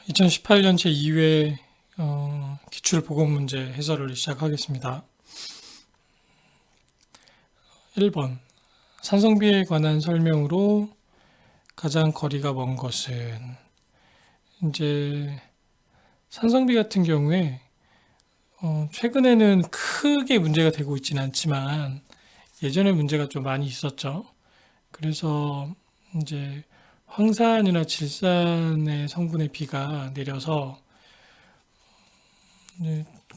2018년 제2회 기출보건문제 해설을 시작하겠습니다. 1번 산성비에 관한 설명으로 가장 거리가 먼 것은 이제 산성비 같은 경우에 최근에는 크게 문제가 되고 있지는 않지만 예전에 문제가 좀 많이 있었죠. 그래서 이제 황산이나 질산의 성분의 비가 내려서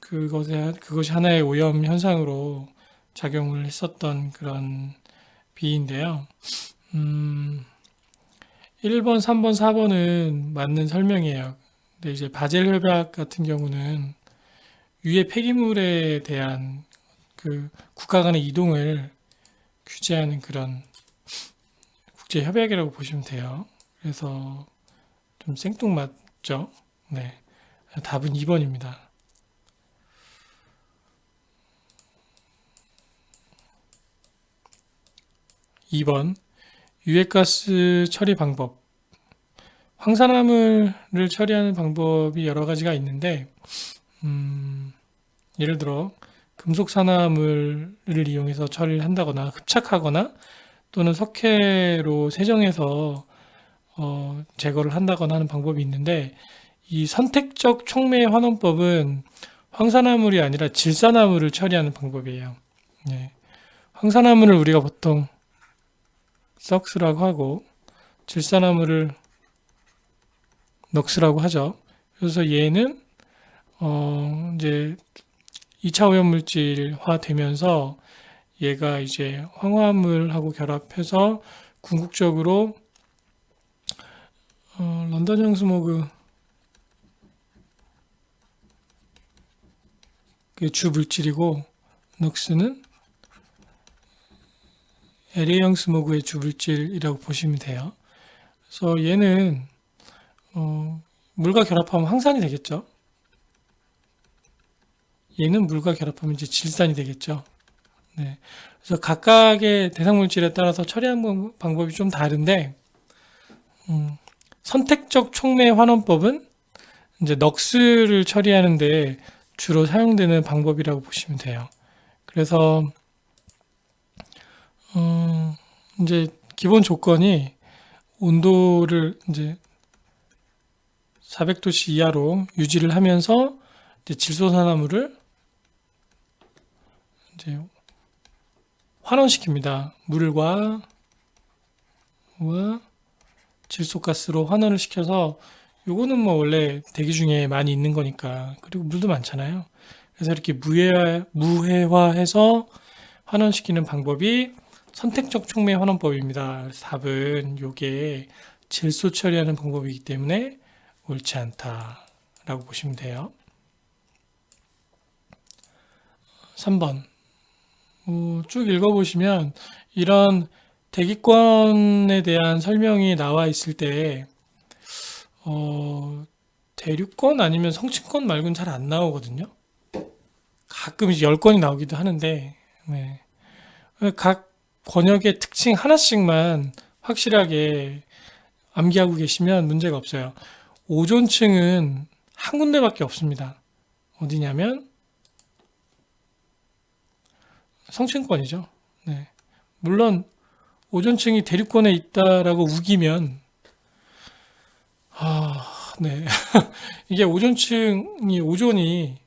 그것이 하나의 오염 현상으로 작용을 했었던 그런 비인데요. 음, 1번, 3번, 4번은 맞는 설명이에요. 근데 이제 바젤 협약 같은 경우는 유해 폐기물에 대한 그 국가 간의 이동을 규제하는 그런 국제 협약이라고 보시면 돼요. 그래서 좀 생뚱맞죠? 네. 답은 2번입니다. 2번 유해가스 처리 방법. 황산화물을 처리하는 방법이 여러 가지가 있는데 예를 들어 금속 산화물을 이용해서 처리를 한다거나 흡착하거나 또는 석회로 세정해서 제거를 한다거나 하는 방법이 있는데 이 선택적 촉매 환원법은 황산화물이 아니라 질산화물을 처리하는 방법이에요. 예. 황산화물을 우리가 보통 썩스라고 하고 질산화물을 넋이라고 하죠. 그래서 얘는 이제 2차 오염물질화 되면서 얘가 이제 황화물하고 결합해서 궁극적으로 런던형 스모그 그 주 물질이고 넋은 LA형 스모그의 주 물질이라고 보시면 돼요. 그래서 얘는 물과 결합하면 황산이 되겠죠. 얘는 물과 결합하면 이제 질산이 되겠죠. 네. 그래서 각각의 대상 물질에 따라서 처리하는 방법이 좀 다른데 선택적 촉매 환원법은 이제 넋을 처리하는데 주로 사용되는 방법이라고 보시면 돼요. 그래서 이제 기본 조건이 온도를 이제 400도씨 이하로 유지를 하면서 이제 질소산화물을 이제 환원시킵니다. 물과 질소가스로 환원을 시켜서 요거는 뭐 원래 대기 중에 많이 있는 거니까 그리고 물도 많잖아요. 그래서 이렇게 무해화해서 환원시키는 방법이 선택적 촉매 환원법입니다. 그래서 답은 요게 질소 처리하는 방법이기 때문에 옳지 않다라고 보시면 돼요. 3번 쭉 읽어보시면 이런 대기권에 대한 설명이 나와 있을 때 대륙권 아니면 성층권 말고는 잘 안 나오거든요. 가끔 이제 10권이 나오기도 하는데 네. 각 권역의 특징 하나씩만 확실하게 암기하고 계시면 문제가 없어요. 오존층은 한 군데밖에 없습니다. 어디냐면 성층권이죠. 네. 물론 오존층이 대륙권에 있다라고 우기면 네. 이게 오존이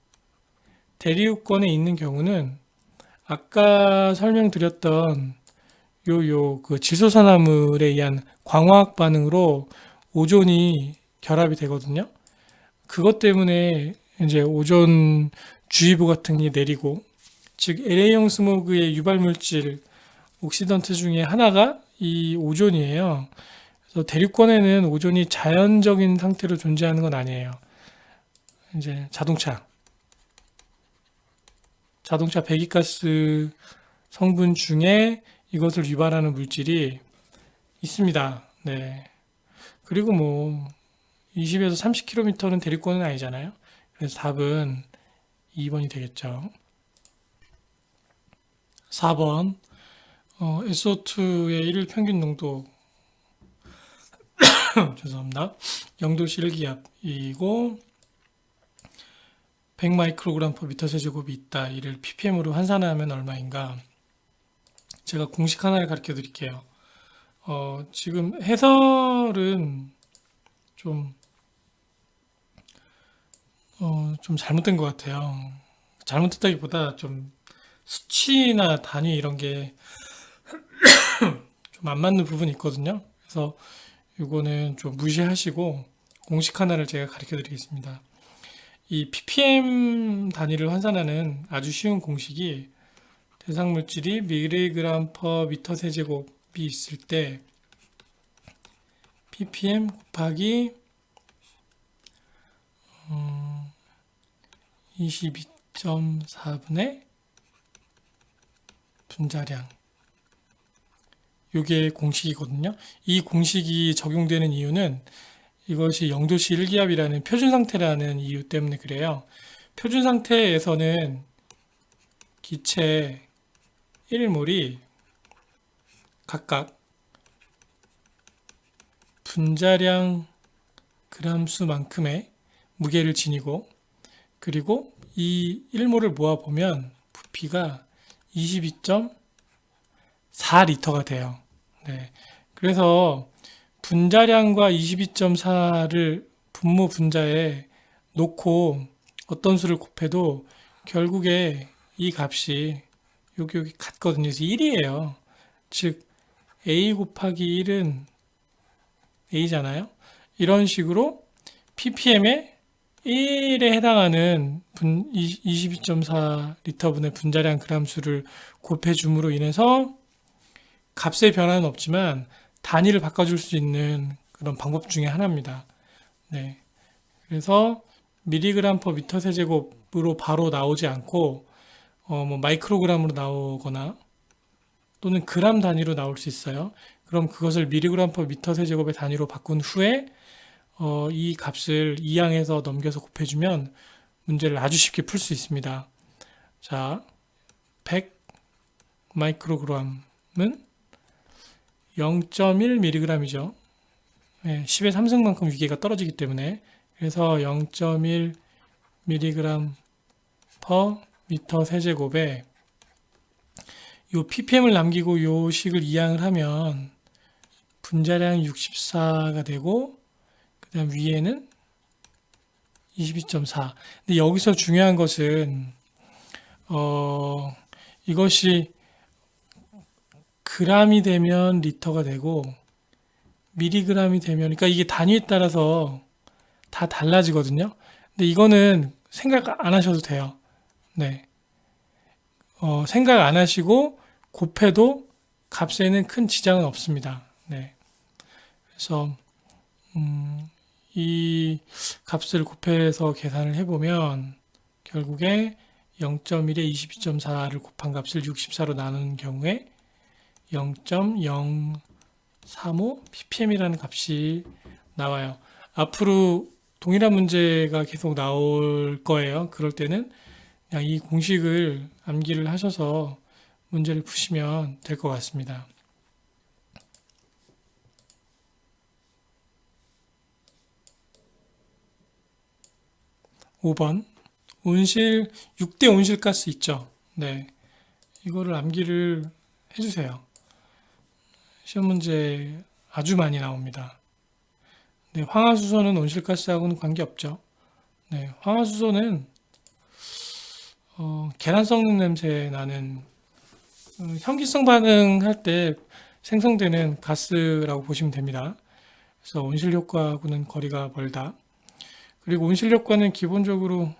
대륙권에 있는 경우는 아까 설명드렸던 그 질소산화물에 의한 광화학 반응으로 오존이 결합이 되거든요. 그것 때문에 이제 오존 주의보 같은 게 내리고, 즉 LA형 스모그의 유발 물질 옥시던트 중에 하나가 이 오존이에요. 그래서 대륙권에는 오존이 자연적인 상태로 존재하는 건 아니에요. 이제 자동차 배기가스 성분 중에 이것을 유발하는 물질이 있습니다. 네. 그리고 뭐 20에서 30km는 대륙권은 아니잖아요. 그래서 답은 2번이 되겠죠. 4번 SO2의 일일 평균 농도 죄송합니다. 0도씨 1기압이고 100 마이크로그램 퍼 미터 세제곱이 있다. 이를 ppm으로 환산하면 얼마인가? 제가 공식 하나를 가르쳐 드릴게요. 지금 해설은 좀, 좀 잘못된 것 같아요. 잘못됐다기보다 좀 수치나 단위 이런 게 좀 안 맞는 부분이 있거든요. 그래서 이거는 좀 무시하시고 공식 하나를 제가 가르쳐 드리겠습니다. 이 ppm 단위를 환산하는 아주 쉬운 공식이 대상 물질이 밀리그램 퍼 미터 세제곱이 있을 때 ppm 곱하기 22.4분의 분자량, 이게 공식이거든요. 이 공식이 적용되는 이유는 이것이 0도씨 1기압이라는 표준 상태라는 이유 때문에 그래요. 표준 상태에서는 기체 1몰이 각각 분자량 그람수만큼의 무게를 지니고, 그리고 이 1몰을 모아보면 부피가 22.4리터가 돼요. 네. 그래서 분자량과 22.4를 분모 분자에 놓고 어떤 수를 곱해도 결국에 이 값이 여기 같거든요. 그래서 1이에요. 즉 a 곱하기 1은 a잖아요. 이런 식으로 ppm에 1에 해당하는 22.4리터분의 분자량 그람수를 곱해줌으로 인해서 값의 변화는 없지만 단위를 바꿔줄 수 있는 그런 방법 중에 하나입니다. 네. 그래서 밀리그램 퍼 미터 세제곱으로 바로 나오지 않고 뭐 마이크로그램으로 나오거나 또는 그램 단위로 나올 수 있어요. 그럼 그것을 밀리그램 퍼 미터 세제곱의 단위로 바꾼 후에 이 값을 이항에서 넘겨서 곱해주면 문제를 아주 쉽게 풀 수 있습니다. 자, 100 마이크로그램은 0.1mg이죠. 네, 10의 3승만큼 위계가 떨어지기 때문에. 그래서 0.1mg 퍼 미터 세제곱에 요 ppm을 남기고 요 식을 이항을 하면 분자량 64가 되고, 그 다음 위에는 22.4. 근데 여기서 중요한 것은 이것이 그람이 되면 리터가 되고 미리그램이 되면, 그러니까 이게 단위에 따라서 다 달라지거든요. 근데 이거는 생각 안 하셔도 돼요. 네. 생각 안 하시고 곱해도 값에는 큰 지장은 없습니다. 네. 그래서 이 값을 곱해서 계산을 해보면 결국에 0.1에 22.4를 곱한 값을 64로 나누는 경우에 0.035 ppm이라는 값이 나와요. 앞으로 동일한 문제가 계속 나올 거예요. 그럴 때는 그냥 이 공식을 암기를 하셔서 문제를 푸시면 될 것 같습니다. 5번 온실 6대 온실가스 있죠. 네, 이거를 암기를 해주세요. 시험 문제 아주 많이 나옵니다. 네, 황화수소는 온실가스하고는 관계없죠. 네, 황화수소는 계란 썩는 냄새 나는 현기성 반응할 때 생성되는 가스라고 보시면 됩니다. 그래서 온실 효과하고는 거리가 멀다. 그리고 온실 효과는 기본적으로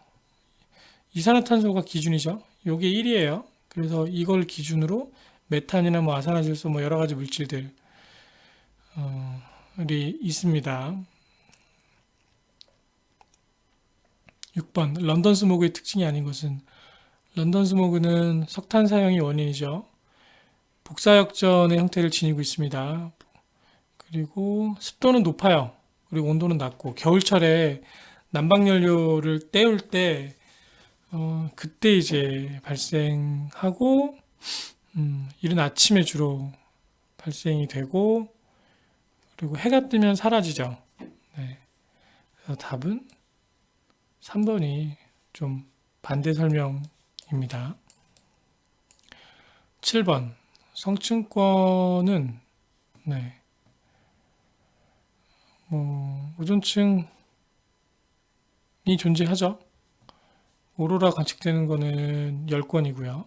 이산화탄소가 기준이죠. 요게 1이에요. 그래서 이걸 기준으로 메탄이나 뭐 아산화질소 뭐 여러 가지 물질들이 있습니다. 6번 런던 스모그의 특징이 아닌 것은, 런던 스모그는 석탄 사용이 원인이죠. 복사역전의 형태를 지니고 있습니다. 그리고 습도는 높아요. 그리고 온도는 낮고, 겨울철에 난방연료를 때울 때 그때 이제 발생하고 이른 아침에 주로 발생이 되고, 그리고 해가 뜨면 사라지죠. 네. 그래서 답은 3번이 좀 반대 설명입니다. 7번. 성층권은 네. 오존층이 존재하죠. 오로라 관측되는 거는 열권이고요.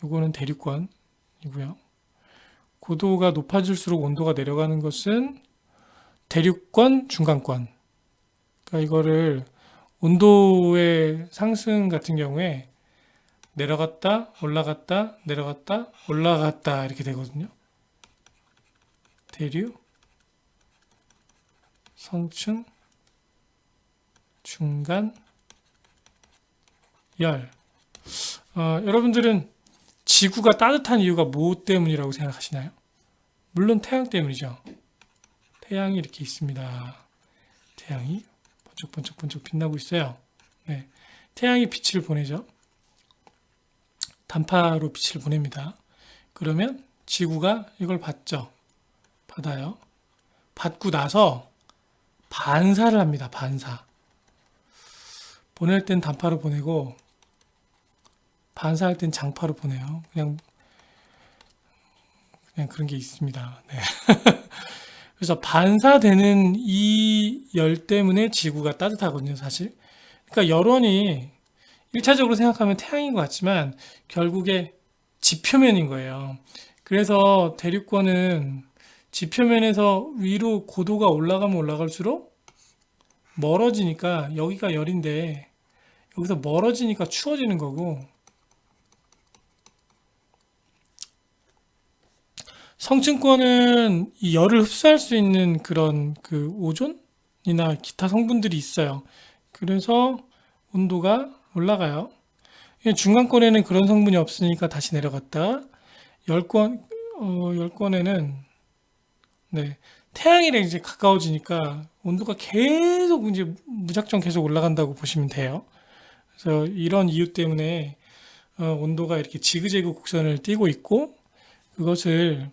요거는 대륙권이고요. 고도가 높아질수록 온도가 내려가는 것은 대륙권, 중간권. 그러니까 이거를 온도의 상승 같은 경우에 내려갔다, 올라갔다, 내려갔다, 올라갔다 이렇게 되거든요. 대륙, 성층, 중간, 열. 여러분들은 지구가 따뜻한 이유가 뭐 때문이라고 생각하시나요? 물론 태양 때문이죠. 태양이 이렇게 있습니다. 태양이 번쩍번쩍번쩍 빛나고 있어요. 네. 태양이 빛을 보내죠. 단파로 빛을 보냅니다. 그러면 지구가 이걸 받죠. 받아요. 받고 나서 반사를 합니다. 반사. 보낼 땐 단파로 보내고 반사할 땐 장파로 보내요. 그냥 그런 게 있습니다. 네. 그래서 반사되는 이 열 때문에 지구가 따뜻하거든요, 사실. 그러니까 열원이 1차적으로 생각하면 태양인 것 같지만 결국에 지표면인 거예요. 그래서 대륙권은 지표면에서 위로 고도가 올라가면 올라갈수록 멀어지니까 여기가 열인데 여기서 멀어지니까 추워지는 거고 성층권은 이 열을 흡수할 수 있는 그런 그 오존이나 기타 성분들이 있어요. 그래서 온도가 올라가요. 중간권에는 그런 성분이 없으니까 다시 내려갔다. 열권에는 네, 태양이랑 이제 가까워지니까 온도가 계속 이제 무작정 계속 올라간다고 보시면 돼요. 그래서 이런 이유 때문에 온도가 이렇게 지그재그 곡선을 띄고 있고 그것을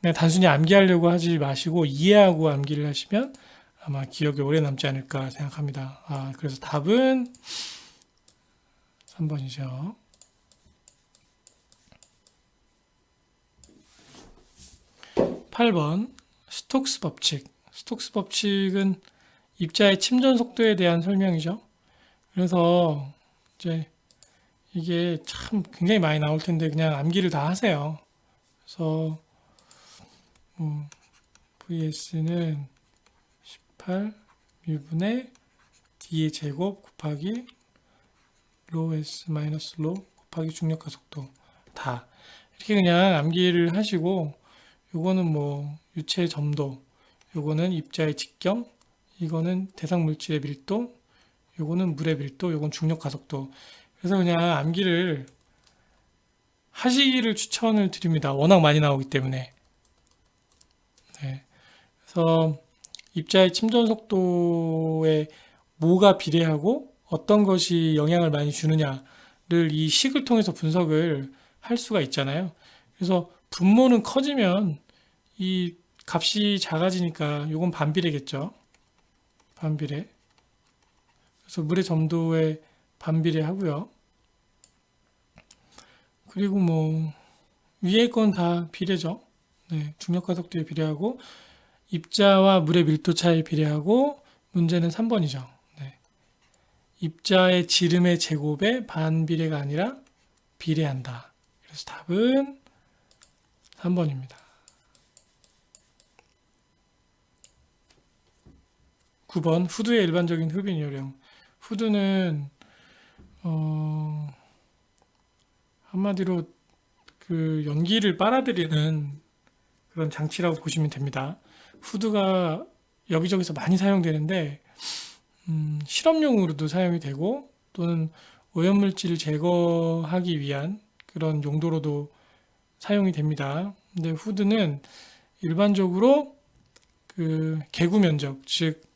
그냥 단순히 암기하려고 하지 마시고 이해하고 암기를 하시면 아마 기억에 오래 남지 않을까 생각합니다. 그래서 답은 3번이죠. 8번 스톡스 법칙. 스톡스 법칙은 입자의 침전 속도에 대한 설명이죠. 그래서 이제 이게 참 굉장히 많이 나올 텐데 그냥 암기를 다 하세요. 그래서 VS는 18 미분의 D의 제곱 곱하기 로 S 마이너스 로 곱하기 중력가 속도 다 이렇게 그냥 암기를 하시고 요거는 뭐 유체의 점도, 요거는 입자의 직경, 이거는 대상 물질의 밀도, 요거는 물의 밀도, 요건 중력 가속도. 그래서 그냥 암기를 하시기를 추천을 드립니다. 워낙 많이 나오기 때문에. 네. 그래서 입자의 침전 속도에 뭐가 비례하고 어떤 것이 영향을 많이 주느냐를 이 식을 통해서 분석을 할 수가 있잖아요. 그래서 분모는 커지면 이 값이 작아지니까 요건 반비례겠죠. 반비례. 그래서 물의 점도에 반비례 하고요. 그리고 뭐 위에 건 다 비례죠. 네, 중력가 속도에 비례하고 입자와 물의 밀도 차에 비례하고 문제는 3번이죠. 네. 입자의 지름의 제곱에 반비례가 아니라 비례한다. 그래서 답은 3번입니다. 9번 후드의 일반적인 흡인 요령. 후드는 한마디로 그 연기를 빨아들이는 그런 장치라고 보시면 됩니다. 후드가 여기저기서 많이 사용되는데 실험용으로도 사용이 되고 또는 오염물질을 제거하기 위한 그런 용도로도 사용이 됩니다. 근데 후드는 일반적으로 그 개구 면적, 즉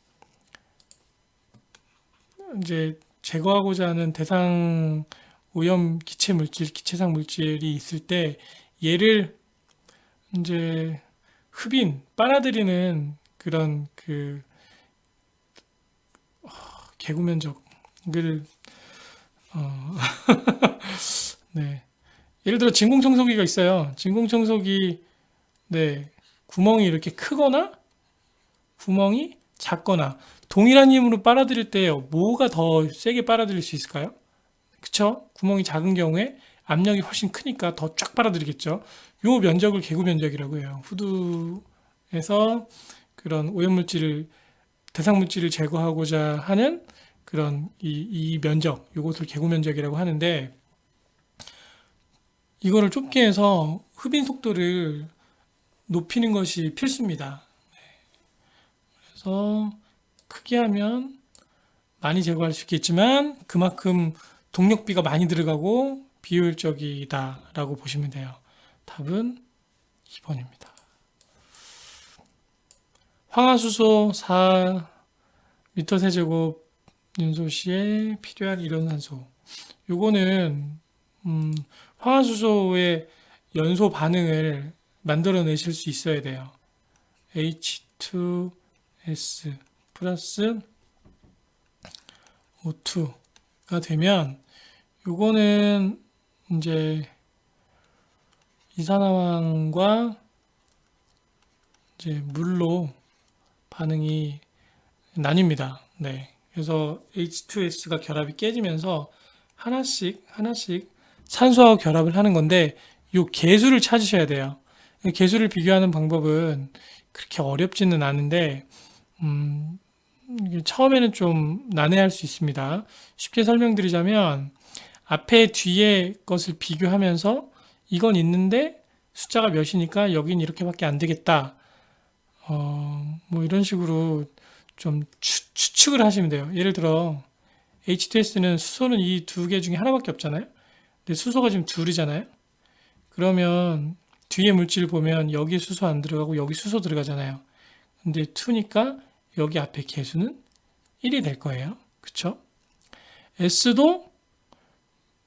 이제 제거하고자 하는 대상 오염 기체 물질, 기체상 물질이 있을 때 얘를 이제 흡인, 빨아들이는 그런 개구 면적을 어, 네. 예를 들어 진공청소기가 있어요. 진공청소기 네. 구멍이 이렇게 크거나 구멍이 작거나 동일한 힘으로 빨아들일 때 뭐가 더 세게 빨아들일 수 있을까요? 그쵸? 구멍이 작은 경우에 압력이 훨씬 크니까 더 쫙 빨아들이겠죠. 요 면적을 개구 면적이라고 해요. 후두에서 그런 오염물질을 대상 물질을 제거하고자 하는 그런 이 면적, 요것을 개구 면적이라고 하는데 이거를 좁게 해서 흡인 속도를 높이는 것이 필수입니다. 그래서 크게 하면 많이 제거할 수 있겠지만 그만큼 동력비가 많이 들어가고 비효율적이다라고 보시면 돼요. 답은 2번입니다. 황화수소 4m 세제곱 연소시에 필요한 이온산소. 요거는 황화수소의 연소 반응을 만들어내실 수 있어야 돼요. H2S 플러스 O2가 되면 요거는 이제 이산화황과 이제 물로 반응이 나뉩니다. 네. 그래서 H2S가 결합이 깨지면서 하나씩 산소하고 결합을 하는 건데 요 개수를 찾으셔야 돼요. 개수를 비교하는 방법은 그렇게 어렵지는 않은데 처음에는 좀 난해할 수 있습니다. 쉽게 설명드리자면 앞에 뒤에 것을 비교하면서 이건 있는데 숫자가 몇이니까 여긴 이렇게밖에 안 되겠다. 뭐 이런 식으로 좀 추측을 하시면 돼요. 예를 들어 H2S는 수소는 이 두 개 중에 하나밖에 없잖아요. 근데 수소가 지금 둘이잖아요. 그러면 뒤에 물질 보면 여기 수소 안 들어가고 여기 수소 들어가잖아요. 근데 2니까 여기 앞에 개수는 1이 될 거예요. 그쵸? S도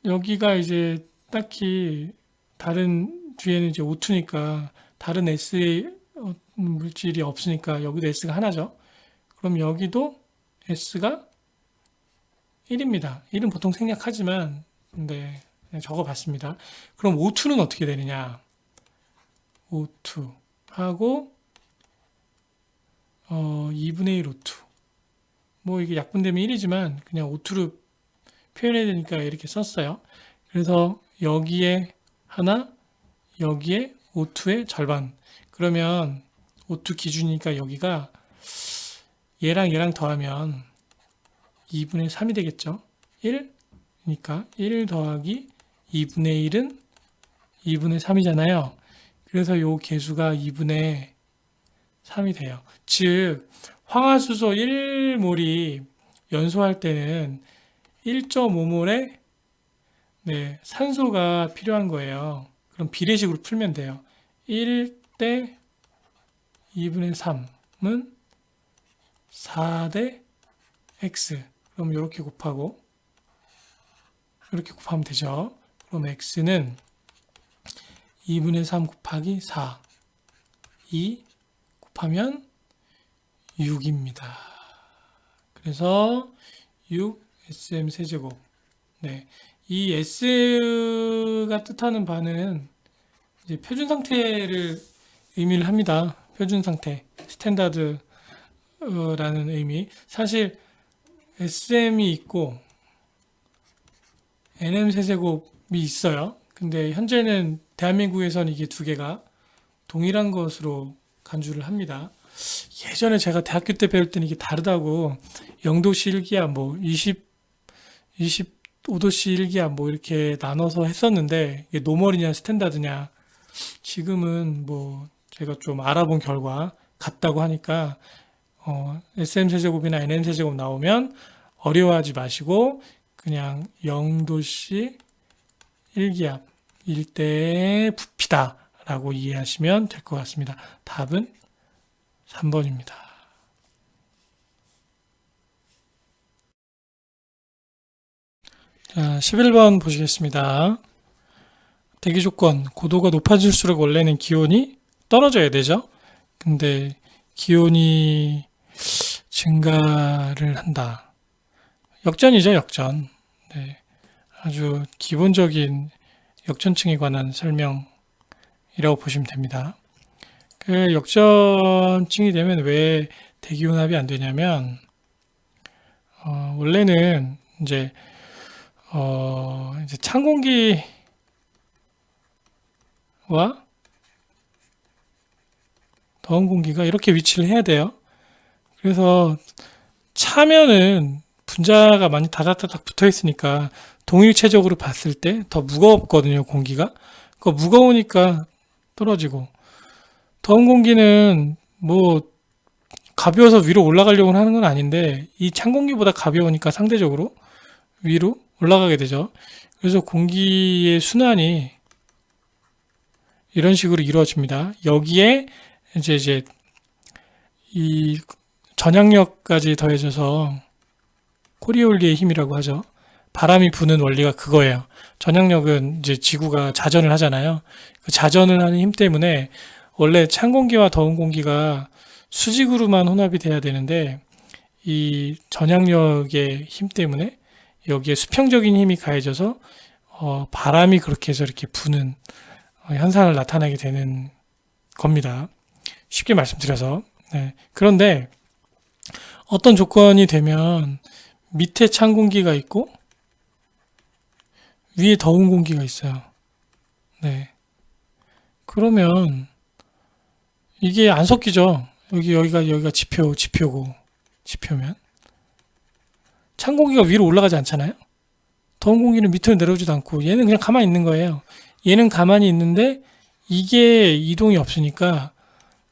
여기가 이제 딱히 다른 뒤에는 이제 O2니까 다른 S의 물질이 없으니까 여기도 S가 하나죠. 그럼 여기도 S가 1입니다. 1은 보통 생략하지만 네, 그냥 적어봤습니다. 그럼 O2는 어떻게 되느냐? O2 하고 2분의 1 O2 뭐 이게 약분되면 1이지만 그냥 O2로 표현해야 되니까 이렇게 썼어요. 그래서 여기에 하나, 여기에 O2의 절반. 그러면 O2 기준이니까 여기가 얘랑 얘랑 더하면 2분의 3이 되겠죠. 1이니까 1 더하기 2분의 1은 2분의 3이잖아요. 그래서 요 개수가 2분의 3이 돼요. 즉 황화수소 1몰이 연소할 때는 1.5몰의 네, 산소가 필요한 거예요. 그럼 비례식으로 풀면 돼요. 1대 2분의 3은 4대 x. 그럼 이렇게 곱하고 이렇게 곱하면 되죠. 그럼 x는 2분의 3 곱하기 4. 2 곱하면 6입니다. 그래서 6 SM 세제곱. 네. 이 S가 뜻하는 바는 이제 표준 상태를 의미를 합니다. 표준 상태, 스탠다드라는 의미. 사실 SM이 있고 NM 세제곱이 있어요. 근데 현재는 대한민국에서는 이게 두 개가 동일한 것으로 간주를 합니다. 예전에 제가 대학교 때 배울 때는 이게 다르다고 0도씨 1기압, 뭐 25도씨 1기압 뭐 이렇게 나눠서 했었는데 이게 노멀이냐 스탠다드냐 지금은 뭐 제가 좀 알아본 결과 같다고 하니까 SM 세제곱이나 NM 세제곱 나오면 어려워하지 마시고 그냥 0도씨 1기압일 때의 부피다 라고 이해하시면 될 것 같습니다. 답은 3번입니다. 자, 11번 보시겠습니다. 대기 조건, 고도가 높아질수록 원래는 기온이 떨어져야 되죠. 근데 기온이 증가를 한다. 역전이죠, 역전. 네, 아주 기본적인 역전층에 관한 설명이라고 보시면 됩니다. 그 역전층이 되면 왜 대기혼합이 안 되냐면, 원래는 이제 찬 공기와 더운 공기가 이렇게 위치를 해야 돼요. 그래서 차면은 분자가 많이 다닥다닥 붙어 있으니까 동일체적으로 봤을 때 더 무겁거든요, 공기가. 그 무거우니까 떨어지고, 더운 공기는 뭐 가벼워서 위로 올라가려고 하는 건 아닌데 이 찬 공기보다 가벼우니까 상대적으로 위로 올라가게 되죠. 그래서 공기의 순환이 이런 식으로 이루어집니다. 여기에 이제 이 전향력까지 더해져서 코리올리의 힘이라고 하죠. 바람이 부는 원리가 그거예요. 전향력은 이제 지구가 자전을 하잖아요. 그 자전을 하는 힘 때문에 원래 찬 공기와 더운 공기가 수직으로만 혼합이 돼야 되는데 이 전향력의 힘 때문에 여기에 수평적인 힘이 가해져서 바람이 그렇게 해서 이렇게 부는 현상을 나타내게 되는 겁니다. 쉽게 말씀드려서. 네. 그런데 어떤 조건이 되면 밑에 찬 공기가 있고 위에 더운 공기가 있어요. 네. 그러면 이게 안 섞이죠. 여기가 지표면 찬 공기가 위로 올라가지 않잖아요. 더운 공기는 밑으로 내려오지도 않고 얘는 그냥 가만히 있는 거예요. 얘는 가만히 있는데 이게 이동이 없으니까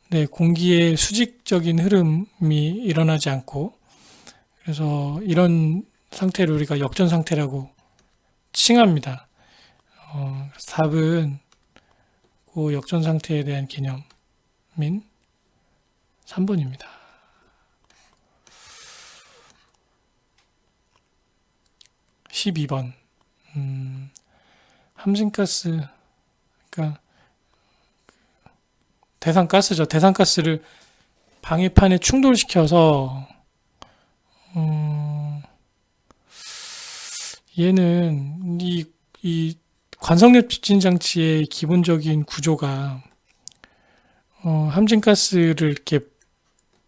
네, 공기의 수직적인 흐름이 일어나지 않고 그래서 이런 상태를 우리가 역전 상태라고 칭합니다. 답은 그 역전 상태에 대한 개념인 3번입니다. 12번. 함진가스, 그러니까 대상가스죠. 대상가스를 방해판에 충돌시켜서 얘는 이 관성력 집진 장치의 기본적인 구조가 함진가스를 이렇게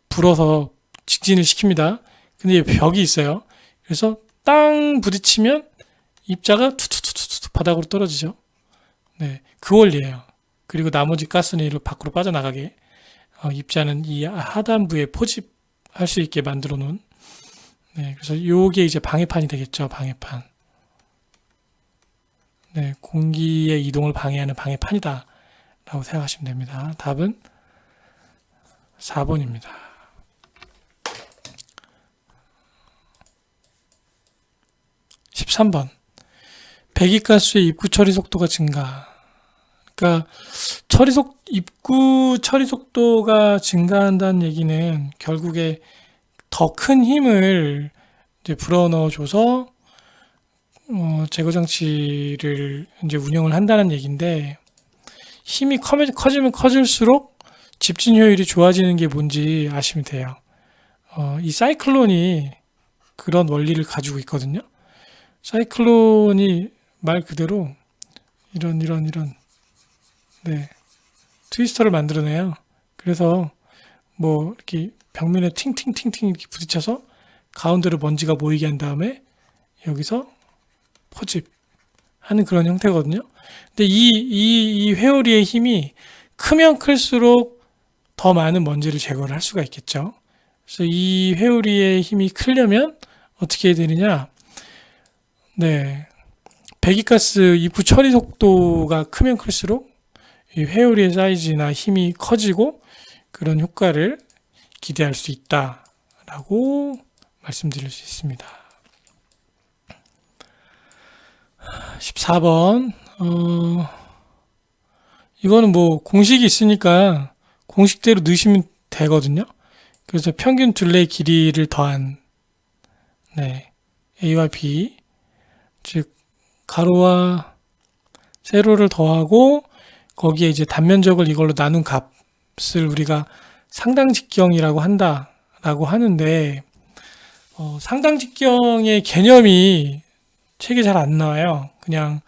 불어서 직진을 시킵니다. 근데 벽이 있어요. 그래서 땅 부딪히면 입자가 투투투투투 바닥으로 떨어지죠. 네, 그 원리예요. 그리고 나머지 가스는 이로 밖으로 빠져나가게 입자는 이 하단부에 포집할 수 있게 만들어 놓은 네, 그래서 요게 이제 방해판이 되겠죠. 방해판. 네, 공기의 이동을 방해하는 방해판이다 라고 생각하시면 됩니다. 답은 4번입니다. 13번. 배기가스의 입구 처리 속도가 증가. 그러니까 입구 처리 속도가 증가한다는 얘기는 결국에 더 큰 힘을 이제 불어넣어줘서 제거 장치를 이제 운영을 한다는 얘기인데 힘이 커지면 커질수록 집진 효율이 좋아지는 게 뭔지 아시면 돼요. 이 사이클론이 그런 원리를 가지고 있거든요. 사이클론이 말 그대로 이런 네, 트위스터를 만들어내요. 그래서 뭐 이렇게 벽면에 팅팅팅팅 이렇게 부딪혀서 가운데로 먼지가 모이게 한 다음에 여기서 포집하는 그런 형태거든요. 근데 이 회오리의 힘이 크면 클수록 더 많은 먼지를 제거를 할 수가 있겠죠. 그래서 이 회오리의 힘이 크려면 어떻게 해야 되느냐? 네, 배기가스 입구 처리 속도가 크면 클수록 이 회오리의 사이즈나 힘이 커지고 그런 효과를 기대할 수 있다라고 말씀드릴 수 있습니다. 14번. 이거는 뭐 공식이 있으니까 공식대로 넣으시면 되거든요. 그래서 평균 둘레의 길이를 더한 네, A와 B 즉 가로와 세로를 더하고 거기에 이제 단면적을 이걸로 나눈 값을 우리가 상당직경이라고 한다라고 하는데 상당직경의 개념이 책에 잘 안 나와요. 그냥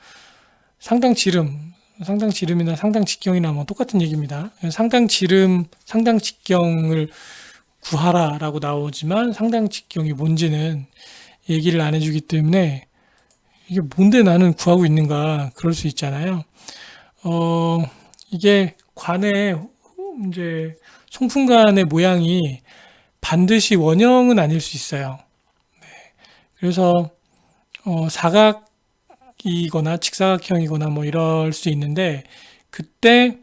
상당지름이나 상당직경이나 뭐 똑같은 얘기입니다. 상당직경을 구하라라고 나오지만 상당직경이 뭔지는 얘기를 안 해주기 때문에 이게 뭔데 나는 구하고 있는가 그럴 수 있잖아요. 이게 관의 이제 송풍관의 모양이 반드시 원형은 아닐 수 있어요. 그래서 사각이거나 직사각형이거나 뭐 이럴 수 있는데 그때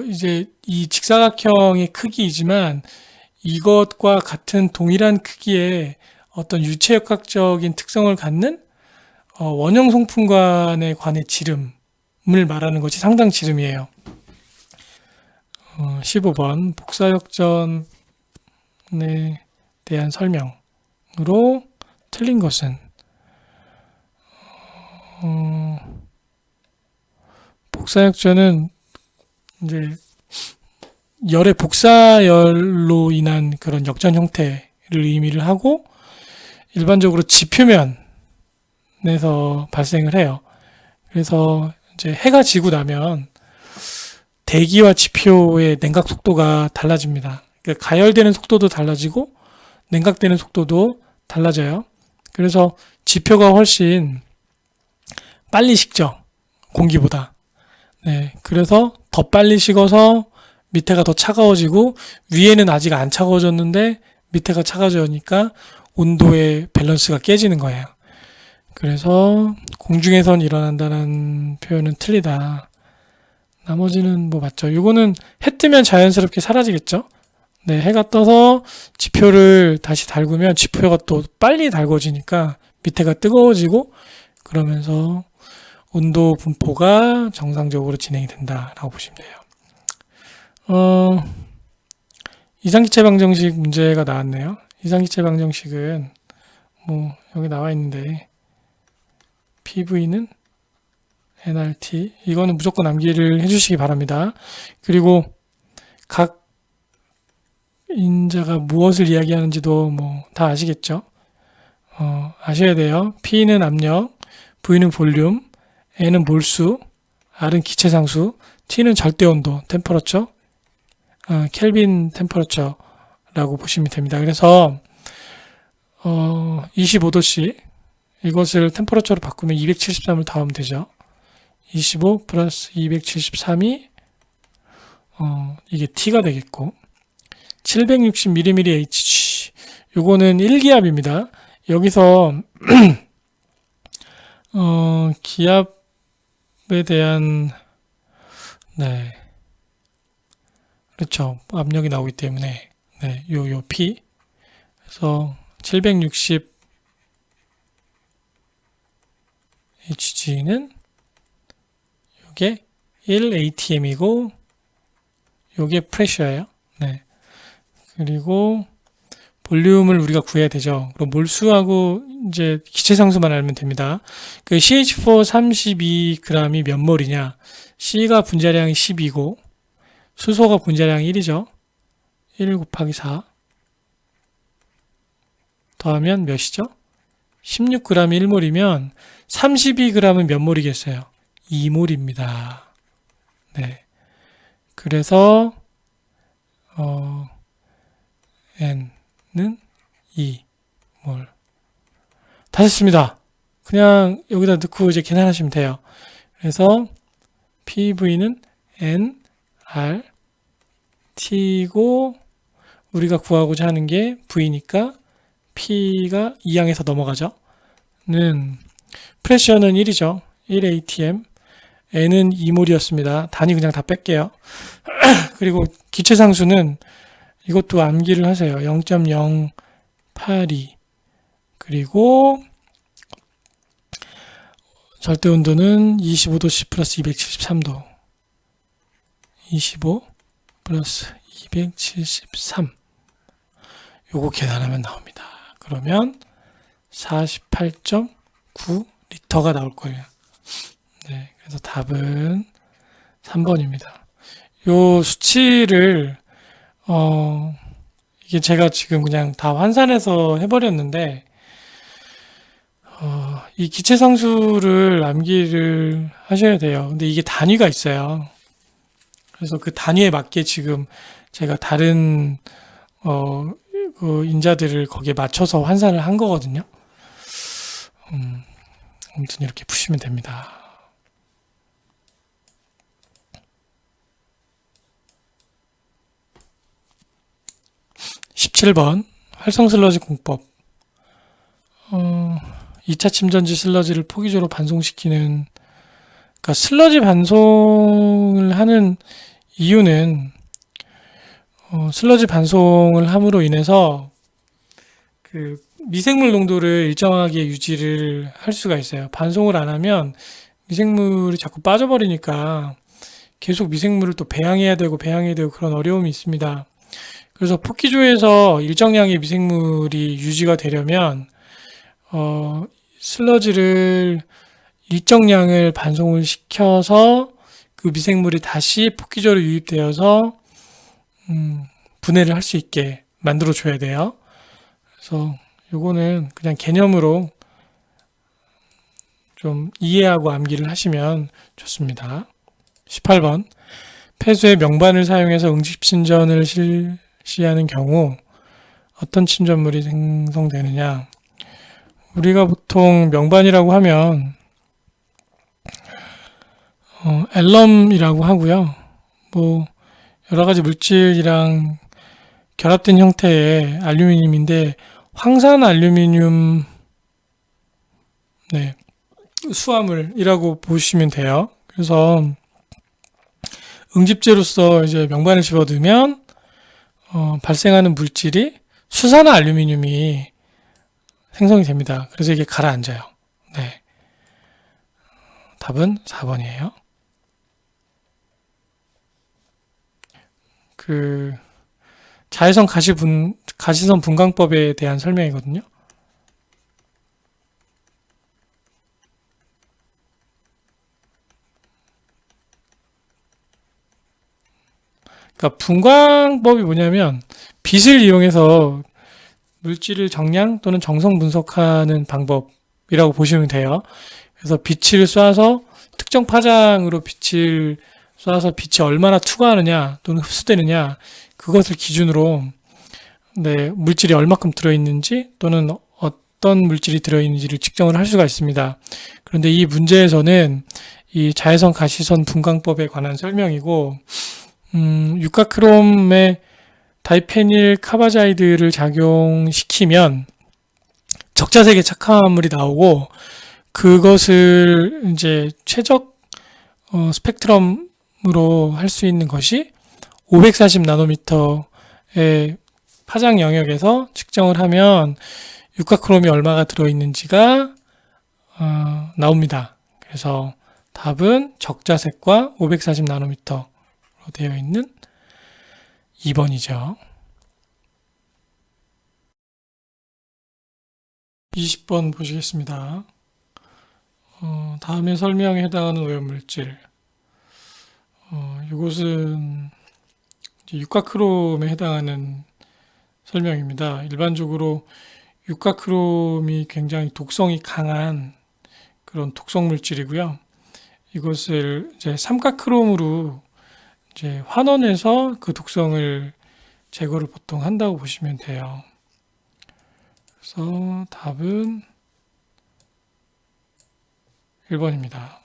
이제 이 직사각형의 크기이지만 이것과 같은 동일한 크기의 어떤 유체역학적인 특성을 갖는 원형 송풍관의 관의 지름을 말하는 것이 상당지름이에요. 15번 복사역전에 대한 설명으로 틀린 것은 복사역전은 이제 열의 복사열로 인한 그런 역전 형태를 의미를 하고 일반적으로 지표면에서 발생을 해요. 그래서 이제 해가 지고 나면 대기와 지표의 냉각 속도가 달라집니다. 그러니까 가열되는 속도도 달라지고 냉각되는 속도도 달라져요. 그래서 지표가 훨씬 빨리 식죠. 공기보다. 네, 그래서 더 빨리 식어서 밑에가 더 차가워지고 위에는 아직 안 차가워졌는데 밑에가 차가워지니까 온도의 밸런스가 깨지는 거예요. 그래서 공중에선 일어난다는 표현은 틀리다. 나머지는 뭐 맞죠. 이거는 해 뜨면 자연스럽게 사라지겠죠. 네, 해가 떠서 지표를 다시 달구면 지표가 또 빨리 달궈지니까 밑에가 뜨거워지고 그러면서 온도 분포가 정상적으로 진행이 된다라고 보시면 돼요. 이상기체 방정식 문제가 나왔네요. 이상기체 방정식은 뭐 여기 나와 있는데 PV는 nRT 이거는 무조건 암기를 해주시기 바랍니다. 그리고 각 인자가 무엇을 이야기하는지도 뭐 다 아시겠죠? 아셔야 돼요. P는 압력, V는 볼륨, N은 몰수, R은 기체상수, T는 절대온도, 템퍼러처, 켈빈 템퍼러처라고 보시면 됩니다. 그래서 25도씨 이것을 템퍼러처로 바꾸면 273을 더하면 되죠. 25 플러스 273이 이게 T가 되겠고 760mm Hg 요거는 1기압입니다. 여기서 기압에 대한 네 그렇죠. 압력이 나오기 때문에 네, 요 P 그래서 760 Hg는 요게 1atm이고 요게 프레셔예요. 네. 그리고 볼륨을 우리가 구해야 되죠. 그럼 몰수하고 이제 기체상수만 알면 됩니다. 그 CH4 32g이 몇 몰이냐? C가 분자량이 12고 수소가 분자량이 1이죠. 1 곱하기 4 더하면 몇이죠? 16g이 1몰이면 32g은 몇 몰이겠어요? 2몰입니다. 네. 그래서 N는 2몰. 다 됐습니다. 그냥 여기다 넣고 이제 계산하시면 돼요. 그래서 PV는 N, R, T고 우리가 구하고자 하는 게 V니까 P가 2항에서 넘어가죠. 프레셔는 1이죠. 1atm. N은 2몰이었습니다. 단위 그냥 다 뺄게요. 그리고 기체상수는 이것도 암기를 하세요. 0.082 그리고 절대온도는 25도C 플러스 273도 25 플러스 273 요거 계산하면 나옵니다. 그러면 48.9 리터가 나올 거예요. 네, 그래서 답은 3번입니다. 요 수치를 이게 제가 지금 그냥 다 환산해서 해버렸는데, 이 기체 상수를 암기를 하셔야 돼요. 근데 이게 단위가 있어요. 그래서 그 단위에 맞게 지금 제가 다른, 어, 그 인자들을 거기에 맞춰서 환산을 한 거거든요. 음, 아무튼 이렇게 푸시면 됩니다. 17번 활성 슬러지 공법. 2차 침전지 슬러지를 포기적으로 반송시키는, 그러니까 슬러지 반송을 하는 이유는 슬러지 반송을 함으로 인해서 그 미생물 농도를 일정하게 유지를 할 수가 있어요. 반송을 안 하면 미생물이 자꾸 빠져버리니까 계속 미생물을 또 배양해야 되고 그런 어려움이 있습니다. 그래서 포키조에서 일정량의 미생물이 유지가 되려면 슬러지를 일정량을 반송을 시켜서 그 미생물이 다시 포키조로 유입되어서 분해를 할 수 있게 만들어 줘야 돼요. 그래서 요거는 그냥 개념으로 좀 이해하고 암기를 하시면 좋습니다. 18번 폐수의 명반을 사용해서 응집신전을 실시하는 경우 어떤 침전물이 생성되느냐. 우리가 보통 명반이라고 하면 앨럼이라고 하고요. 뭐 여러 가지 물질이랑 결합된 형태의 알루미늄인데 황산 알루미늄 네, 수화물이라고 보시면 돼요. 그래서 응집제로서 이제 명반을 집어넣으면 발생하는 물질이 수산화 알루미늄이 생성이 됩니다. 그래서 이게 가라앉아요. 네, 답은 4번이에요. 그 자외선 가시선 분광법에 대한 설명이거든요. 그러니까 분광법이 뭐냐면 빛을 이용해서 물질을 정량 또는 정성 분석하는 방법이라고 보시면 돼요. 그래서 빛을 쏴서 특정 파장으로 빛을 쏴서 빛이 얼마나 투과하느냐 또는 흡수되느냐 그것을 기준으로 네, 물질이 얼마큼 들어있는지 또는 어떤 물질이 들어있는지를 측정을 할 수가 있습니다. 그런데 이 문제에서는 이 자외선 가시선 분광법에 관한 설명이고 육가크롬의 다이페닐 카바자이드를 작용시키면 적자색의 착화물이 나오고 그것을 이제 최적 스펙트럼으로 할 수 있는 것이 540 나노미터의 파장 영역에서 측정을 하면 육가크롬이 얼마가 들어있는지가 나옵니다. 그래서 답은 적자색과 540 나노미터로 되어 있는 2번이죠. 20번 보시겠습니다. 다음에 설명에 해당하는 오염물질. 이것은 육가크롬에 해당하는 설명입니다. 일반적으로 육가크롬이 굉장히 독성이 강한 그런 독성 물질이고요. 이것을 이제 삼가크롬으로 이제 환원해서 그 독성을 제거를 보통 한다고 보시면 돼요. 그래서 답은 1번입니다.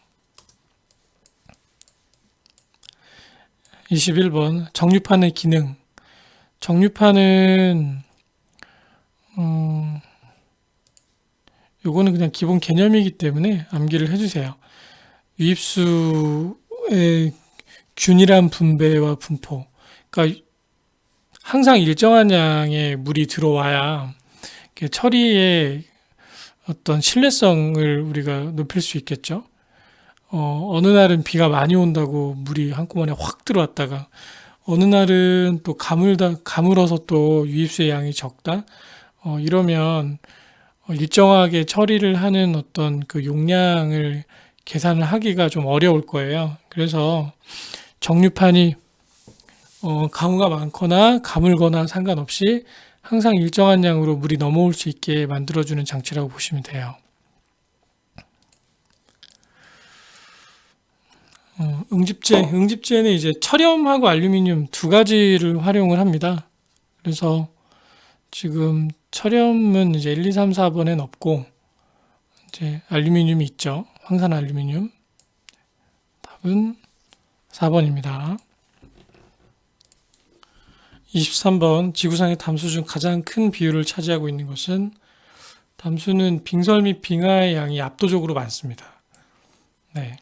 21번 정류판의 기능. 정류판은 요거는 그냥 기본 개념이기 때문에 암기를 해주세요. 유입수의 균일한 분배와 분포. 그러니까 항상 일정한 양의 물이 들어와야 처리의 어떤 신뢰성을 우리가 높일 수 있겠죠. 어느 날은 비가 많이 온다고 물이 한꺼번에 확 들어왔다가 어느 날은 또 가물어서 또 유입수의 양이 적다. 이러면 일정하게 처리를 하는 어떤 그 용량을 계산을 하기가 좀 어려울 거예요. 그래서 정류판이 가무가 많거나 가물거나 상관없이 항상 일정한 양으로 물이 넘어올 수 있게 만들어주는 장치라고 보시면 돼요. 응집제는 이제 철염하고 알루미늄 두 가지를 활용을 합니다. 그래서 지금 철염은 이제 1, 2, 3, 4번엔 없고 이제 알루미늄이 있죠. 황산 알루미늄. 답은 4번입니다. 23번 지구상의 담수 중 가장 큰 비율을 차지하고 있는 것은 담수는 빙설 및 빙하의 양이 압도적으로 많습니다. 네.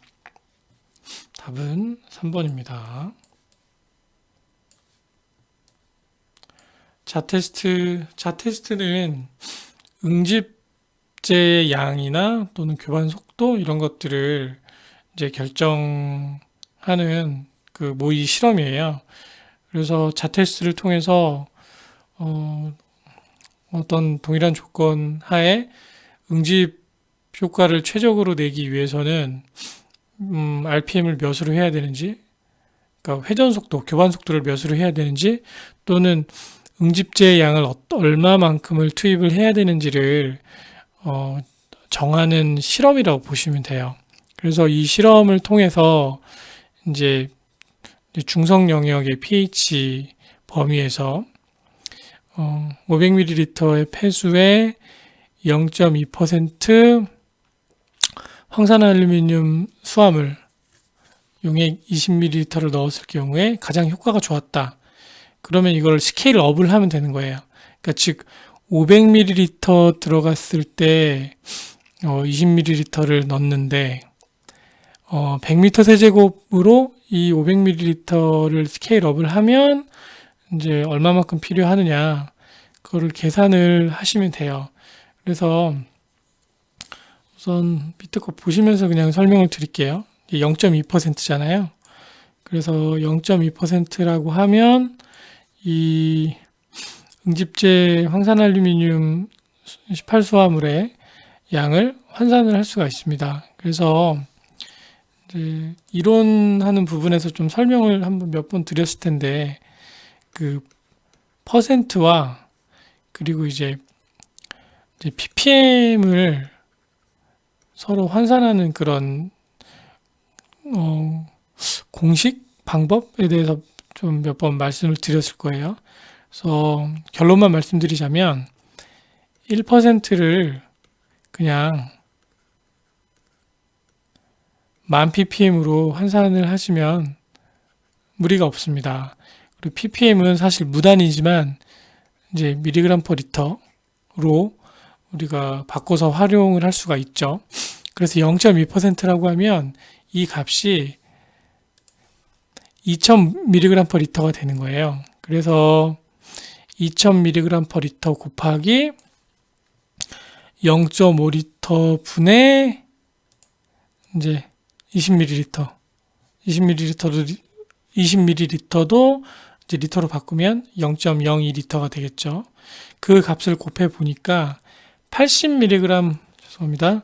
답은 3번입니다. 자테스트는 응집제의 양이나 또는 교반 속도 이런 것들을 이제 결정하는 그 모의 실험이에요. 그래서 자테스트를 통해서 어떤 동일한 조건 하에 응집 효과를 최적으로 내기 위해서는 RPM을 몇으로 해야 되는지, 그러니까 회전 속도, 교반 속도를 몇으로 해야 되는지, 또는 응집제의 양을 얼마만큼을 투입을 해야 되는지를 정하는 실험이라고 보시면 돼요. 그래서 이 실험을 통해서 이제 중성 영역의 pH 범위에서 500ml의 폐수에 0.2% 황산알루미늄 수화물 용액 20ml를 넣었을 경우에 가장 효과가 좋았다. 그러면 이걸 스케일 업을 하면 되는 거예요. 그러니까 즉 500ml 들어갔을 때 20ml를 넣는데 100m 세제곱으로 이 500ml를 스케일 업을 하면 이제 얼마만큼 필요하느냐 그거를 계산을 하시면 돼요. 그래서 우선 밑에 거 보시면서 그냥 설명을 드릴게요. 0.2%잖아요. 그래서 0.2%라고 하면 이 응집제 황산알루미늄 18수화물의 양을 환산을 할 수가 있습니다. 그래서 이제 이론하는 부분에서 좀 설명을 한번 몇 번 드렸을 텐데 그 퍼센트와 그리고 이제 ppm을 서로 환산하는 그런 공식 방법에 대해서 좀 몇 번 말씀을 드렸을 거예요. 그래서 결론만 말씀드리자면 1%를 그냥 1000 ppm으로 환산을 하시면 무리가 없습니다. 그리고 ppm은 사실 무단이지만 이제 mg per 리터로 우리가 바꿔서 활용을 할 수가 있죠. 그래서 0.2%라고 하면 이 값이 2000mg per 리터가 되는 거예요. 그래서 2000mg per 리터 곱하기 0.5리터 분의 이제 20ml. 20ml도 이제 리터로 바꾸면 0.02리터가 되겠죠. 그 값을 곱해 보니까 80mg, 죄송합니다.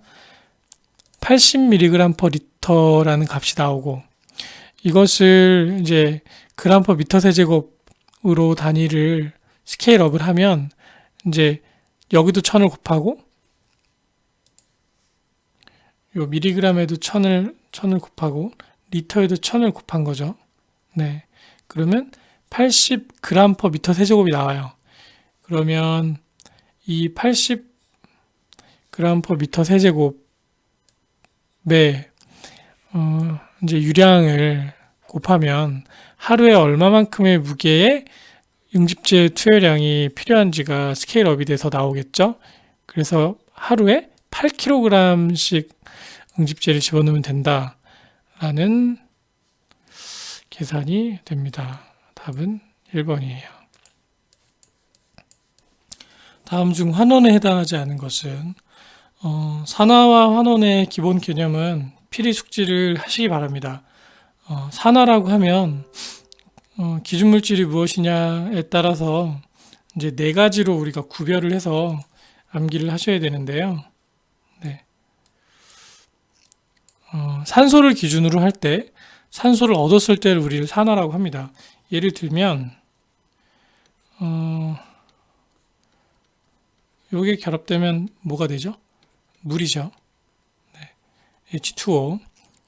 80mg per 리터라는 값이 나오고 이것을 이제 그램 퍼 미터 세제곱으로 단위를 스케일업을 하면 이제 여기도 1000을 곱하고 요 미리그램에도 1000을 곱하고 리터에도 1000을 곱한 거죠. 네. 그러면 80g 퍼 미터 세제곱이 나와요. 그러면 이 80g 퍼 미터 세제곱에 이제 유량을 곱하면 하루에 얼마만큼의 무게의 응집제 투여량이 필요한지가 스케일업이 돼서 나오겠죠. 그래서 하루에 8kg씩 응집제를 집어넣으면 된다라는 계산이 됩니다. 답은 1번이에요. 다음 중 환원에 해당하지 않은 것은 산화와 환원의 기본 개념은 필히 숙지를 하시기 바랍니다. 산화라고 하면 기준물질이 무엇이냐에 따라서 이제 네 가지로 우리가 구별을 해서 암기를 하셔야 되는데요. 네. 산소를 기준으로 할 때 산소를 얻었을 때를 우리를 산화라고 합니다. 예를 들면 요게 결합되면 뭐가 되죠? 물이죠. H2O.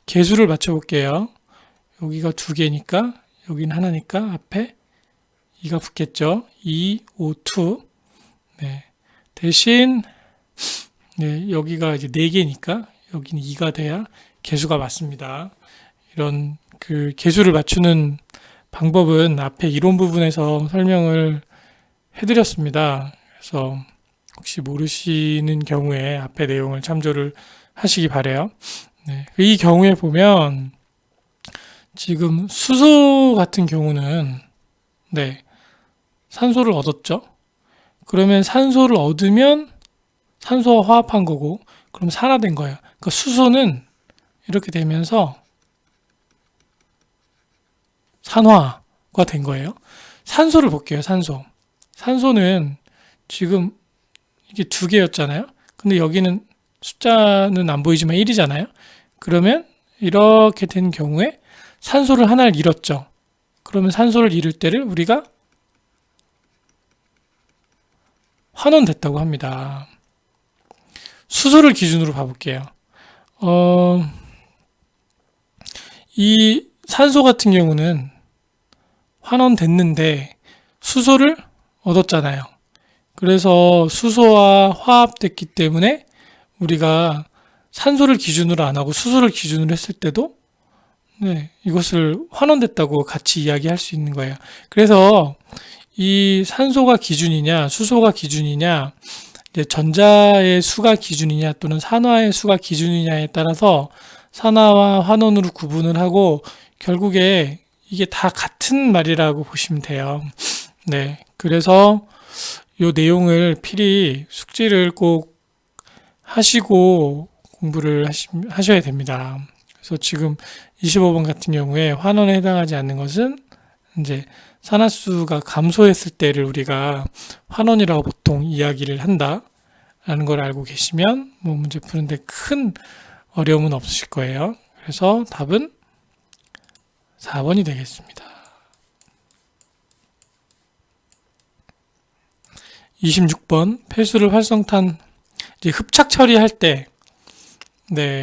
개수를 맞춰볼게요. 여기가 두 개니까 여기는 하나니까 앞에 2가 붙겠죠. 2O2. 네. 대신 여기가 이제 4개니까 여기는 2가 돼야 개수가 맞습니다. 이런 그 개수를 맞추는 방법은 앞에 이론 부분에서 설명을 해드렸습니다. 그래서 혹시 모르시는 경우에 앞에 내용을 참조를 하시기 바래요. 네. 이 경우에 보면 지금 수소 같은 경우는 산소를 얻었죠. 그러면 산소를 얻으면 산소와 화합한 거고 그럼 산화된 거예요. 그러니까 수소는 이렇게 되면서 산화가 된 거예요. 산소를 볼게요. 산소는 지금 이게 두 개였잖아요. 근데 여기는 숫자는 안 보이지만 1이잖아요. 그러면 이렇게 된 경우에 산소를 하나를 잃었죠. 그러면 산소를 잃을 때를 우리가 환원됐다고 합니다. 수소를 기준으로 봐볼게요. 이 산소 같은 경우는 환원됐는데 수소를 얻었잖아요. 그래서 수소와 화합됐기 때문에 우리가 산소를 기준으로 안 하고 수소를 기준으로 했을 때도 이것을 환원됐다고 같이 이야기할 수 있는 거예요. 그래서 이 산소가 기준이냐 수소가 기준이냐 이제 전자의 수가 기준이냐 또는 산화의 수가 기준이냐에 따라서 산화와 환원으로 구분을 하고 결국에 이게 다 같은 말이라고 보시면 돼요. 그래서 이 내용을 필히 숙지를 꼭 하시고 공부를 하셔야 됩니다. 그래서 지금 25번 같은 경우에 환원에 해당하지 않는 것은 이제 산화수가 감소했을 때를 우리가 환원이라고 보통 이야기를 한다라는 걸 알고 계시면 뭐 문제 푸는데 큰 어려움은 없으실 거예요. 그래서 답은 4번이 되겠습니다. 26번 폐수를 활성탄 이제 흡착 처리할 때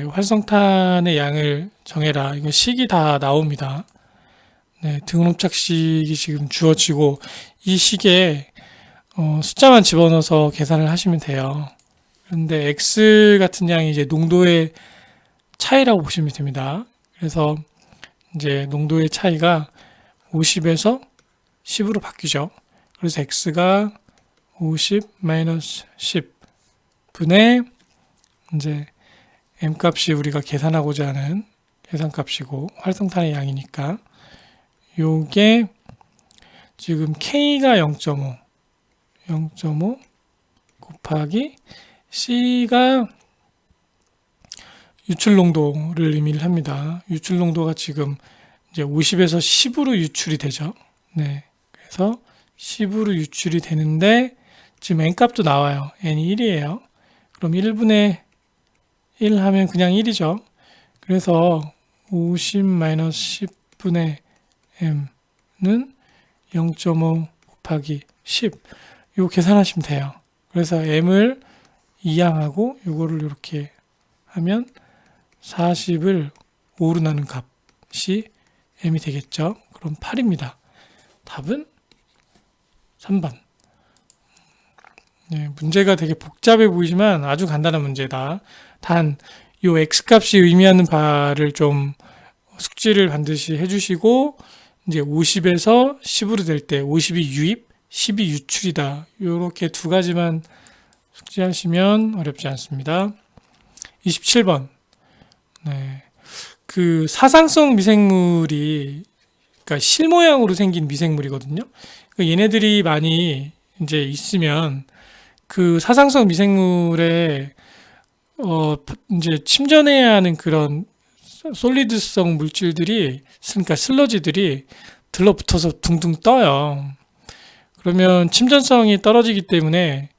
활성탄의 양을 정해라. 이거 식이 다 나옵니다. 등흡착식이 지금 주어지고 이 식에 숫자만 집어넣어서 계산을 하시면 돼요. 그런데 X 같은 양이 이제 농도의 차이라고 보시면 됩니다. 그래서 이제 농도의 차이가 50에서 10으로 바뀌죠. 그래서 X가 50 마이너스 10 분의 이제 M 값이 우리가 계산하고자 하는 계산값이고 활성탄의 양이니까 요게 지금 K가 0.5 곱하기 C가 유출 농도를 의미를 합니다. 유출 농도가 지금 이제 50에서 10으로 유출이 되죠. 그래서 10으로 유출이 되는데 지금 N 값도 나와요. N이 1이에요. 그럼 1분의 1 하면 그냥 1이죠. 그래서 50-10분의 M는 0.5 곱하기 10. 이거 계산하시면 돼요. 그래서 M을 이항하고 요거를 이렇게 하면 40을 5로 나눈 값이 M이 되겠죠. 그럼 8입니다. 답은 3번. 문제가 되게 복잡해 보이지만 아주 간단한 문제다. 단, 요 X값이 의미하는 바를 좀 숙지를 반드시 해주시고, 이제 50에서 10으로 될 때 50이 유입, 10이 유출이다. 요렇게 두 가지만 숙지하시면 어렵지 않습니다. 27번. 그 사상성 미생물이, 그러니까 실 모양으로 생긴 미생물이거든요. 얘네들이 많이 이제 있으면 그 사상성 미생물에 이제 침전해야 하는 그런 솔리드성 물질들이, 그러니까 슬러지들이 들러붙어서 둥둥 떠요. 그러면 침전성이 떨어지기 때문에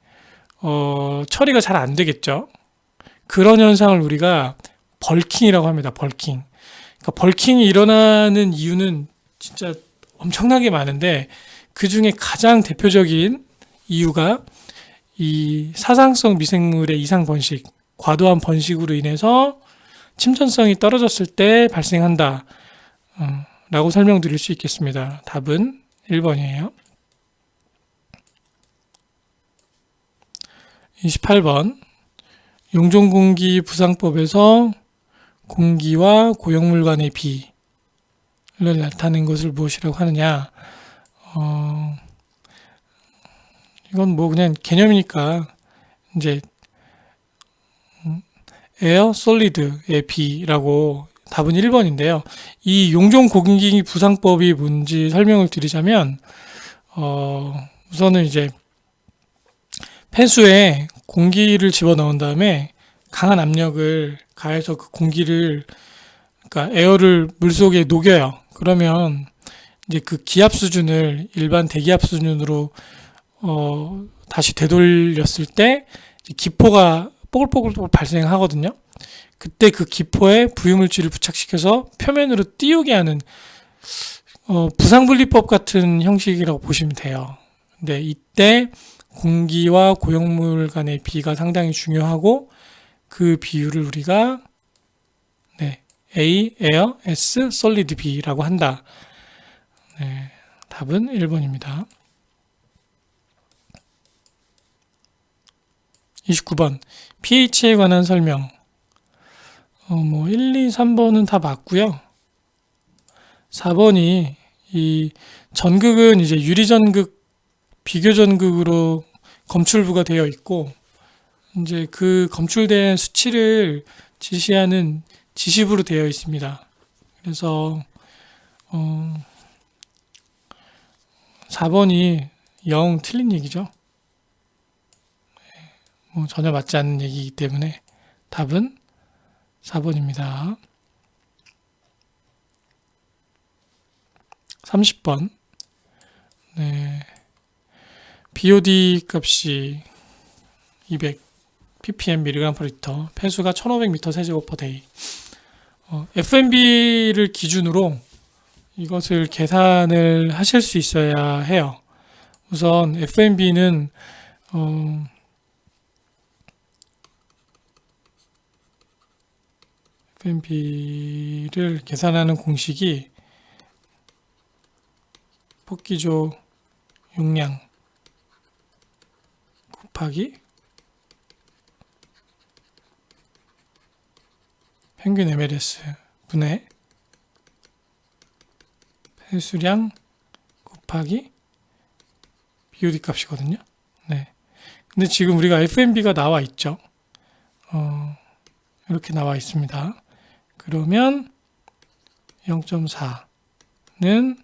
처리가 잘 안 되겠죠. 그런 현상을 우리가 벌킹이라고 합니다. 벌킹. 그러니까 벌킹이 일어나는 이유는 진짜 엄청나게 많은데 그 중에 가장 대표적인 이유가 이 사상성 미생물의 이상 번식, 과도한 번식으로 인해서 침전성이 떨어졌을 때 발생한다. 라고 설명드릴 수 있겠습니다. 답은 1번이에요. 28번. 용종공기 부상법에서 공기와 고용물 간의 비를 나타낸 것을 무엇이라고 하느냐. 이건 뭐 그냥 개념이니까 이제 에어 솔리드의 비라고 답은 1번인데요. 이 용종공기 부상법이 뭔지 설명을 드리자면 우선은 이제 폐수에 공기를 집어넣은 다음에 강한 압력을 가해서 그 공기를, 그러니까 에어를 물속에 녹여요. 그러면 이제 그 기압 수준을 일반 대기압 수준으로 다시 되돌렸을 때 기포가 뽀글뽀글 발생하거든요. 그때 그 기포에 부유물질을 부착시켜서 표면으로 띄우게 하는 부상분리법 같은 형식이라고 보시면 돼요. 근데 이때 공기와 고용물 간의 비가 상당히 중요하고 그 비율을 우리가 A, 에어, S, 솔리드 B라고 한다. 답은 1번입니다. 29번. pH에 관한 설명. 1, 2, 3번은 다 맞고요. 4번이 이 전극은 이제 유리전극, 비교전극으로 검출부가 되어 있고, 이제 그 검출된 수치를 지시하는 지시부로 되어 있습니다. 그래서 4번이 영 틀린 얘기죠. 전혀 맞지 않는 얘기이기 때문에 답은 4번입니다. 30번. BOD 값이 200 ppm mg/L, 폐수가 1500m 세제곱퍼데이. FMB를 기준으로 이것을 계산을 하실 수 있어야 해요. 우선 FMB는 FMB를 계산하는 공식이 폭기조 용량 곱하기 평균 mls 분의 폐수량 곱하기 BOD 값이거든요. 근데 지금 우리가 FMB가 나와 있죠. 이렇게 나와 있습니다. 그러면 0.4는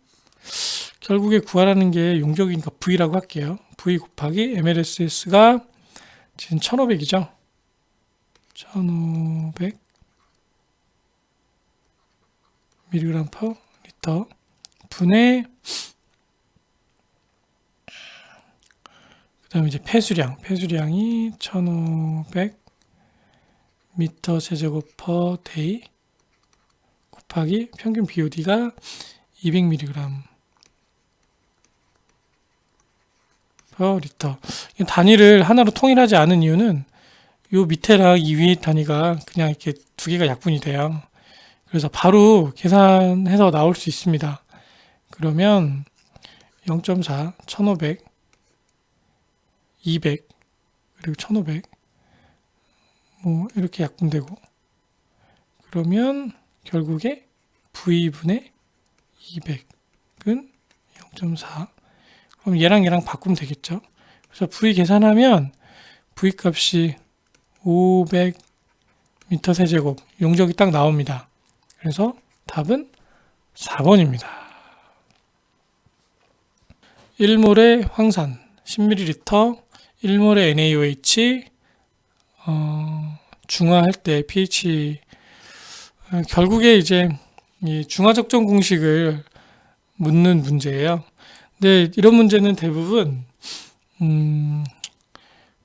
결국에 구하라는 게 용적이니까 V라고 할게요. V 곱하기 mLSS가 지금 1500이죠. 1500 mg/L 분의 그 다음에 이제 폐수량이 1500 미터 세제곱/데이 곱하기 평균 BOD가 200mg/L. 단위를 하나로 통일하지 않은 이유는 요 밑에랑 이 위에 단위가 그냥 이렇게 두 개가 약분이 돼요. 그래서 바로 계산해서 나올 수 있습니다. 그러면 0.4, 1500, 200, 그리고 1500 이렇게 약분되고, 그러면 결국에 V분의 200은 0.4. 그럼 얘랑 바꾸면 되겠죠. 그래서 V 계산하면 V 값이 500m 세제곱 용적이 딱 나옵니다. 그래서 답은 4번입니다. 1몰의 황산 10ml, 1몰의 NaOH 중화할 때 pH, 결국에 이제 이 중화 적정 공식을 묻는 문제예요. 근데 이런 문제는 대부분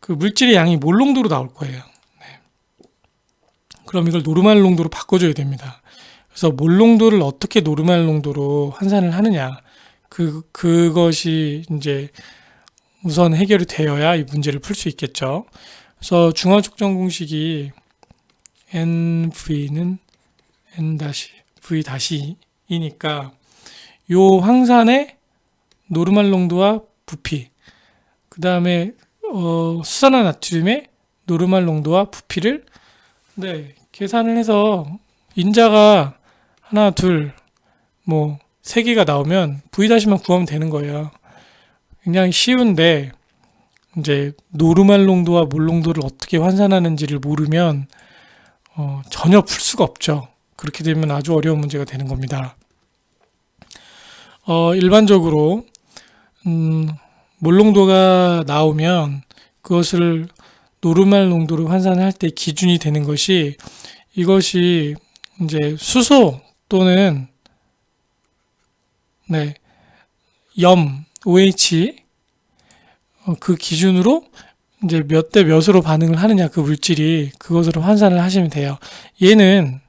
그 물질의 양이 몰 농도로 나올 거예요. 그럼 이걸 노르말 농도로 바꿔줘야 됩니다. 그래서 몰 농도를 어떻게 노르말 농도로 환산을 하느냐, 그것이 이제 우선 해결이 되어야 이 문제를 풀 수 있겠죠. 그래서 중화촉정 공식이 NV는 N-V-이니까 요 황산의 노르말 농도와 부피, 그 다음에 수산화 나트륨의 노르말 농도와 부피를 계산을 해서 인자가 하나, 둘, 뭐 세 개가 나오면 V-만 구하면 되는 거예요. 굉장히 쉬운데 이제 노르말 농도와 몰 농도를 어떻게 환산하는지를 모르면 전혀 풀 수가 없죠. 그렇게 되면 아주 어려운 문제가 되는 겁니다. 일반적으로 몰 농도가 나오면 그것을 노르말 농도로 환산할 때 기준이 되는 것이 이것이 이제 수소 또는 염, OH 그 기준으로 이제 몇 대 몇으로 반응을 하느냐 그 물질이 그것으로 환산을 하시면 돼요. 얘는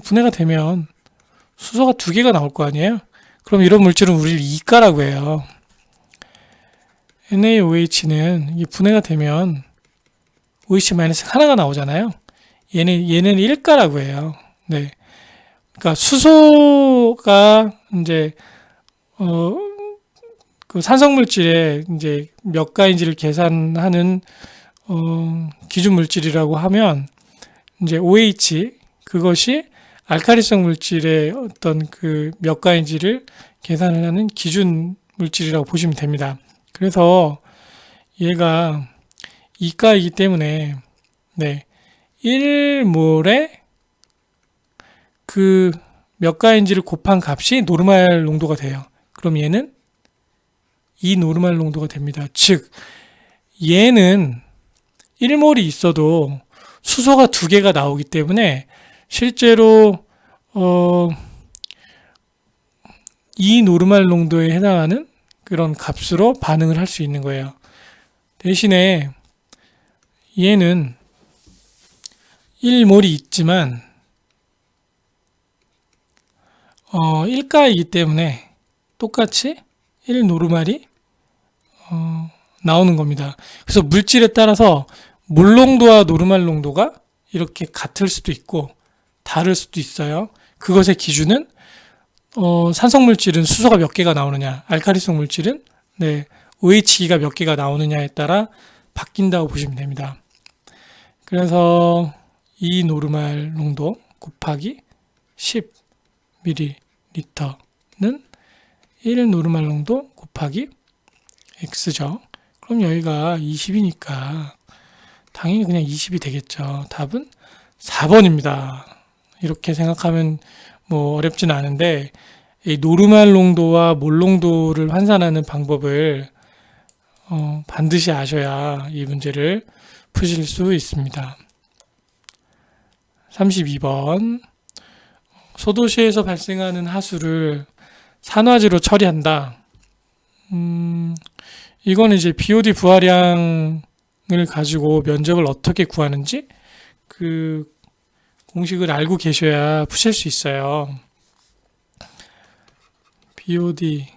분해가 되면 수소가 2개가 나올 거 아니에요? 그럼 이런 물질은 우리를 이가라고 해요. NaOH는 분해가 되면 OH-하나가 나오잖아요. 얘는 1가라고 해요. 네. 그러니까 수소가 이제 그 산성 물질의 이제 몇 가인지를 계산하는 기준 물질이라고 하면 이제 OH 그것이 알카리성 물질의 어떤 그 몇 가인지를 계산을 하는 기준 물질이라고 보시면 됩니다. 그래서 얘가 2가이기 때문에 1몰에 그 몇 가인지를 곱한 값이 노르말 농도가 돼요. 그럼 얘는 2노르말 농도가 됩니다. 즉 얘는 1몰이 있어도 수소가 2개가 나오기 때문에 실제로 2노르말 농도에 해당하는 그런 값으로 반응을 할 수 있는 거예요. 대신에 얘는 1몰이 있지만 1가이기 때문에 똑같이 1노르말이 나오는 겁니다. 그래서 물질에 따라서 몰 농도와 노르말 농도가 이렇게 같을 수도 있고 다를 수도 있어요. 그것의 기준은 산성 물질은 수소가 몇 개가 나오느냐, 알카리성 물질은 OH가 몇 개가 나오느냐에 따라 바뀐다고 보시면 됩니다. 그래서 2노르말 농도 곱하기 10ml는 1노르말 농도 곱하기 X죠. 그럼 여기가 20이니까 당연히 그냥 20이 되겠죠. 답은 4번입니다. 이렇게 생각하면 뭐 어렵지는 않은데 이 노르말 농도와 몰 농도를 환산하는 방법을 반드시 아셔야 이 문제를 푸실 수 있습니다. 32번 소도시에서 발생하는 하수를 산화제로 처리한다. 이거는 이제 BOD 부하량을 가지고 면적을 어떻게 구하는지 그 공식을 알고 계셔야 푸실 수 있어요. BOD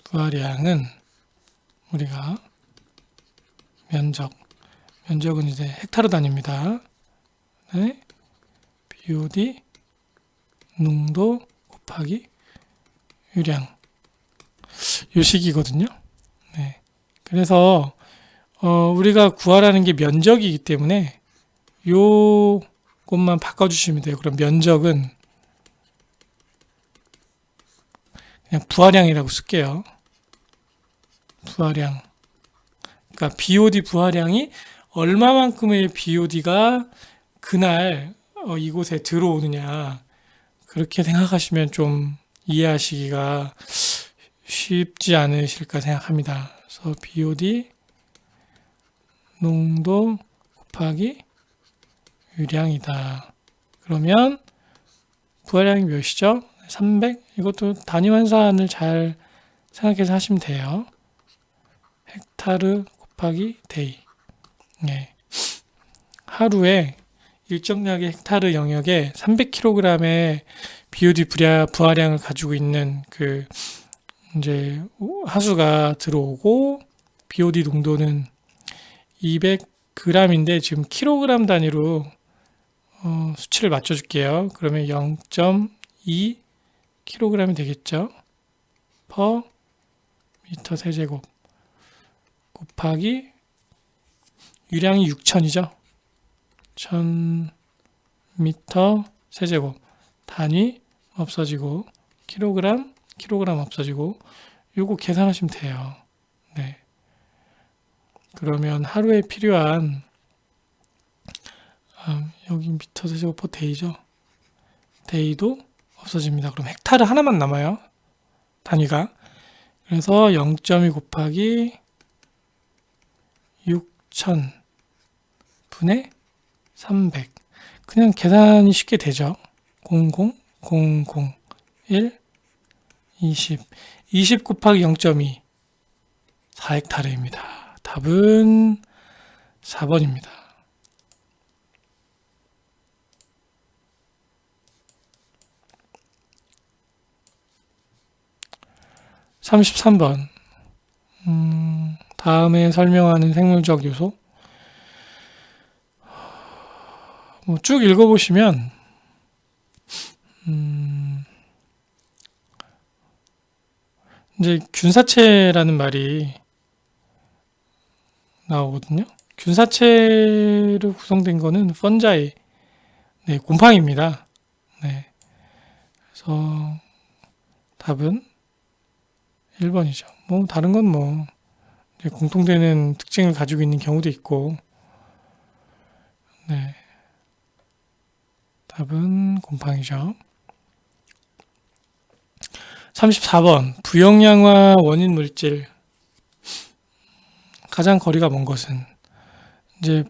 부하량은 우리가 면적은 이제 헥타르 단위입니다. BOD 농도 곱하기 유량 요 식이거든요. 그래서 우리가 구하라는 게 면적이기 때문에 요것만 바꿔주시면 돼요. 그럼 면적은 그냥 부하량이라고 쓸게요. 부하량. 그러니까 BOD 부하량이 얼마만큼의 BOD가 그날 이곳에 들어오느냐 그렇게 생각하시면 좀 이해하시기가 쉽지 않으실까 생각합니다. 그래서 BOD 농도 곱하기 유량이다. 그러면 부하량이 몇이죠? 300? 이것도 단위 환산을 잘 생각해서 하시면 돼요. 헥타르 곱하기 데이. 하루에 일정량의 헥타르 영역에 300kg의 BOD 부하량을 가지고 있는 그 이제 하수가 들어오고 BOD 농도는 200g인데 지금 킬로그램 단위로 수치를 맞춰줄게요. 그러면 0.2 kg이 되겠죠. per 미터 세제곱 곱하기 유량이 6000이죠. 1000m 세제곱 단위 없어지고 킬로그램 없어지고 요거 계산하시면 돼요. 네. 그러면 하루에 필요한 여기 미터 세제곱 퍼 데이죠. 데이도 없어집니다. 그럼 헥타르 하나만 남아요. 단위가. 그래서 0.2 곱하기 6000 분의 300. 그냥 계산이 쉽게 되죠. 00, 001, 20 곱하기 0.2 4헥타르입니다. 답은 4번입니다. 33번. 다음에 설명하는 생물적 요소. 쭉 읽어보시면, 이제 균사체라는 말이 나오거든요. 균사체로 구성된 거는 펀자이, 네, 곰팡이입니다. 네. 그래서 답은 1번이죠. 뭐 다른 건 뭐 공통되는 특징을 가지고 있는 경우도 있고, 네. 답은 곰팡이죠. 34번 부영양화 원인 물질. 가장 거리가 먼 것은 이제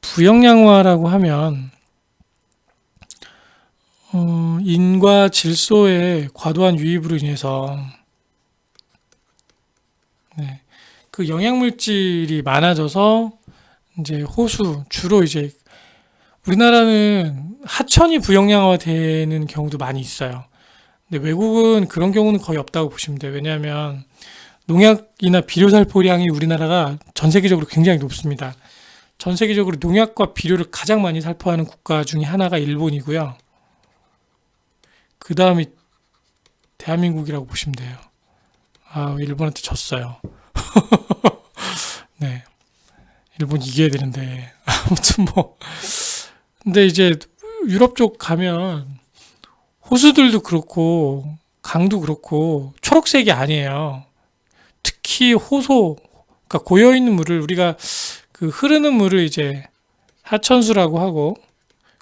부영양화라고 하면 인과 질소의 과도한 유입으로 인해서 네, 그 영양물질이 많아져서 이제 호수 주로 이제 우리나라는 하천이 부영양화 되는 경우도 많이 있어요. 근데 외국은 그런 경우는 거의 없다고 보시면 돼요. 왜냐하면 농약이나 비료 살포량이 우리나라가 전 세계적으로 굉장히 높습니다. 전 세계적으로 농약과 비료를 가장 많이 살포하는 국가 중에 하나가 일본이고요. 그 다음이 대한민국이라고 보시면 돼요. 일본한테 졌어요. 네. 일본 이겨야 되는데. 아무튼 뭐. 근데 이제 유럽 쪽 가면 호수들도 그렇고 강도 그렇고 초록색이 아니에요. 특히 호소, 그러니까 고여있는 물을 우리가 그 흐르는 물을 이제 하천수라고 하고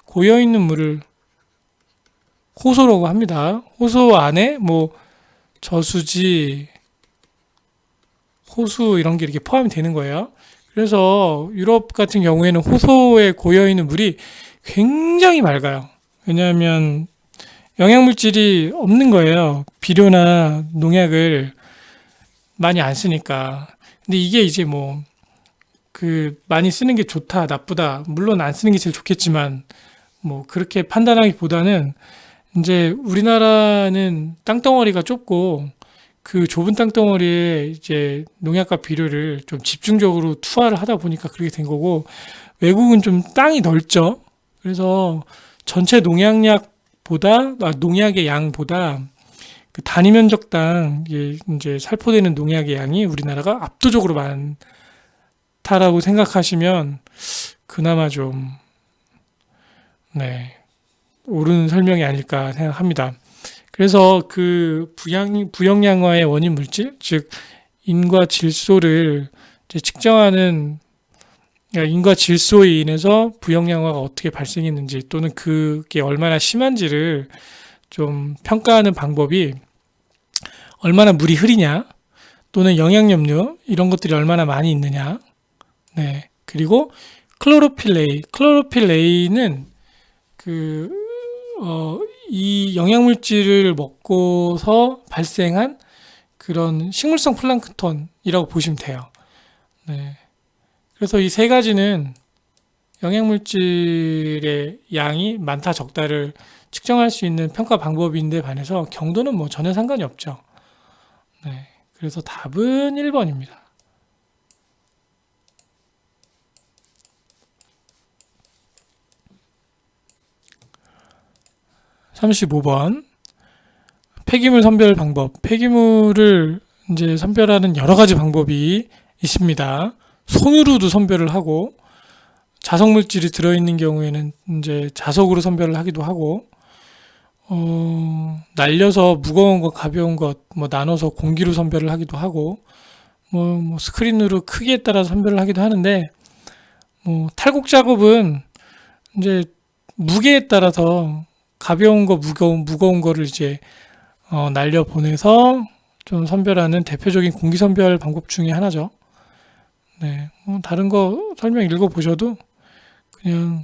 고여있는 물을 호소라고 합니다. 호소 안에 뭐 저수지, 호수 이런 게 이렇게 포함이 되는 거예요. 그래서 유럽 같은 경우에는 호소에 고여있는 물이 굉장히 맑아요. 왜냐하면 영양물질이 없는 거예요. 비료나 농약을 많이 안 쓰니까. 근데 이게 이제 뭐, 많이 쓰는 게 좋다, 나쁘다. 물론 안 쓰는 게 제일 좋겠지만, 뭐, 그렇게 판단하기보다는, 이제 우리나라는 땅덩어리가 좁고, 그 좁은 땅덩어리에 이제 농약과 비료를 좀 집중적으로 투하를 하다 보니까 그렇게 된 거고, 외국은 좀 땅이 넓죠. 그래서 전체 농약의 양보다 그 단위 면적당 이제 살포되는 농약의 양이 우리나라가 압도적으로 많다라고 생각하시면 그나마 좀 네, 옳은 설명이 아닐까 생각합니다. 그래서 그 부영양화의 원인 물질, 즉 인과 질소를 이제 측정하는 그러니까 인과 질소에 인해서 부영양화가 어떻게 발생했는지 또는 그게 얼마나 심한지를 좀 평가하는 방법이 얼마나 물이 흐리냐 또는 영양염료 이런 것들이 얼마나 많이 있느냐. 네. 그리고 클로로필레이는 이 영양물질을 먹고서 발생한 그런 식물성 플랑크톤이라고 보시면 돼요. 네. 그래서 이 세 가지는 영양물질의 양이 많다 적다를 측정할 수 있는 평가 방법인데 반해서 경도는 뭐 전혀 상관이 없죠. 네, 그래서 답은 1번입니다. 35번. 폐기물 선별 방법. 폐기물을 이제 선별하는 여러 가지 방법이 있습니다. 손으로도 선별을 하고, 자석물질이 들어있는 경우에는 이제 자석으로 선별을 하기도 하고, 날려서 무거운 것, 가벼운 것, 뭐 나눠서 공기로 선별을 하기도 하고, 뭐 스크린으로 크기에 따라 선별을 하기도 하는데, 뭐 탈곡 작업은 이제 무게에 따라서 가벼운 거, 무거운 거를 이제 날려 보내서 좀 선별하는 대표적인 공기 선별 방법 중에 하나죠. 네, 뭐 다른 거 설명 읽어보셔도 그냥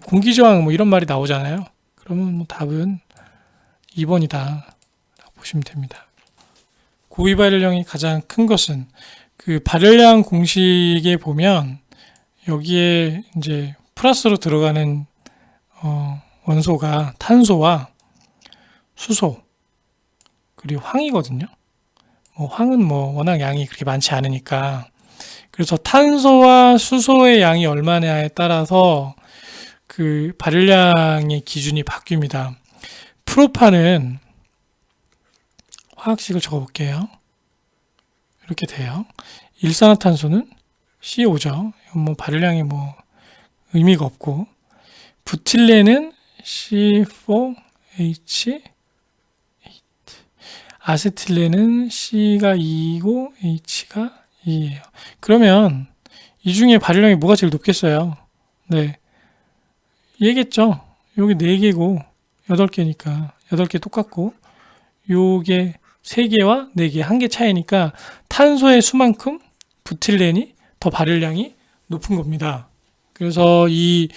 공기 저항 뭐 이런 말이 나오잖아요. 그러면 뭐 답은 2번이다 보시면 됩니다. 고위 발열량이 가장 큰 것은 그 발열량 공식에 보면 여기에 이제 플러스로 들어가는 원소가 탄소와 수소 그리고 황이거든요. 뭐 황은 뭐 워낙 양이 그렇게 많지 않으니까 그래서 탄소와 수소의 양이 얼마냐에 따라서 그 발열량의 기준이 바뀝니다. 프로판은 화학식을 적어볼게요. 이렇게 돼요. 일산화탄소는 CO5죠. 이건 뭐 발열량이 뭐 의미가 없고 부틸렌은 C4H8 아세틸렌은 C가 2이고 H가 2예요. 그러면 이 중에 발열량이 뭐가 제일 높겠어요? 네. 얘겠죠. 여기 4개고 8개니까 8개 똑같고 요게 3개와 4개, 1개 차이니까 탄소의 수만큼 부틸렌이 더 발열량이 높은 겁니다. 그래서 이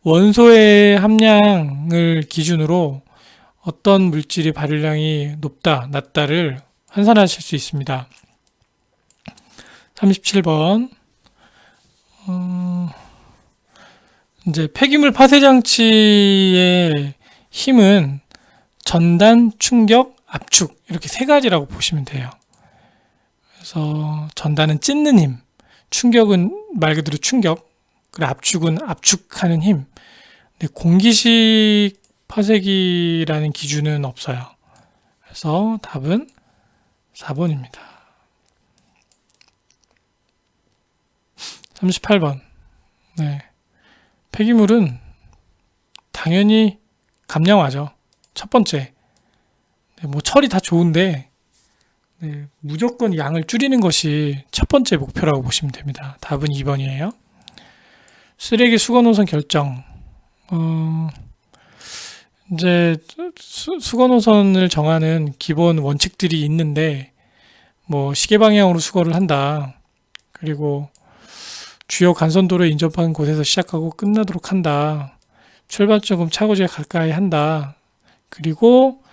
원소의 함량을 기준으로 어떤 물질의 발열량이 높다, 낮다를 환산하실 수 있습니다. 37번. 이제 폐기물 파쇄 장치의 힘은 전단, 충격, 압축 이렇게 3가지라고 보시면 돼요. 그래서 전단은 찢는 힘, 충격은 말 그대로 충격, 그리고 압축은 압축하는 힘. 근데 공기식 파쇄기라는 기준은 없어요. 그래서 답은 4번입니다. 38번. 네. 폐기물은 당연히 감량화죠. 첫 번째. 네, 뭐 처리 다 좋은데 네, 무조건 양을 줄이는 것이 첫 번째 목표라고 보시면 됩니다. 답은 2번이에요. 쓰레기 수거 노선 결정. 이제 수거 노선을 정하는 기본 원칙들이 있는데 뭐 시계 방향으로 수거를 한다. 그리고 주요 간선도로에 인접한 곳에서 시작하고 끝나도록 한다. 출발점은 차고지에 가까이 한다. 그리고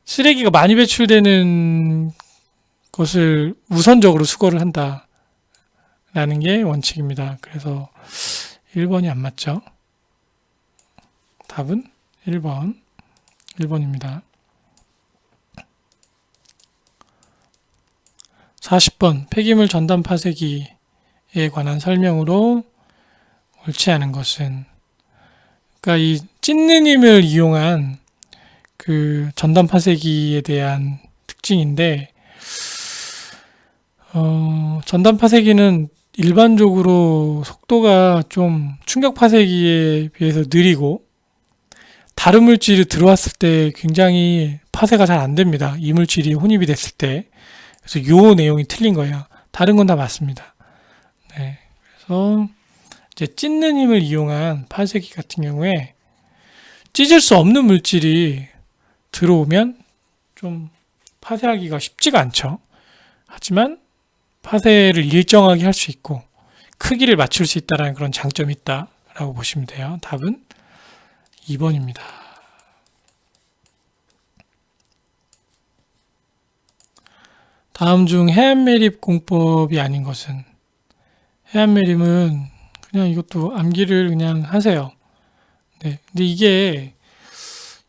쓰레기가 많이 배출되는 것을 우선적으로 수거를 한다. 라는 게 원칙입니다. 그래서 1번이 안 맞죠? 답은 1번입니다. 40번 폐기물 전단 파쇄기에 관한 설명으로 옳지 않은 것은 그러니까 이 찢는 힘을 이용한 그 전단 파쇄기에 대한 특징인데 전단 파쇄기는 일반적으로 속도가 좀 충격 파쇄기에 비해서 느리고 다른 물질이 들어왔을 때 굉장히 파쇄가 잘 안 됩니다. 이물질이 혼입이 됐을 때. 그래서 요 내용이 틀린 거예요. 다른 건 다 맞습니다. 네. 그래서 이제 찢는 힘을 이용한 파쇄기 같은 경우에 찢을 수 없는 물질이 들어오면 좀 파쇄하기가 쉽지가 않죠. 하지만 파쇄를 일정하게 할 수 있고 크기를 맞출 수 있다는 그런 장점이 있다라고 보시면 돼요. 답은 2번입니다. 다음 중 해안매립 공법이 아닌 것은 해안매립은 그냥 이것도 암기를 그냥 하세요. 네. 근데 이게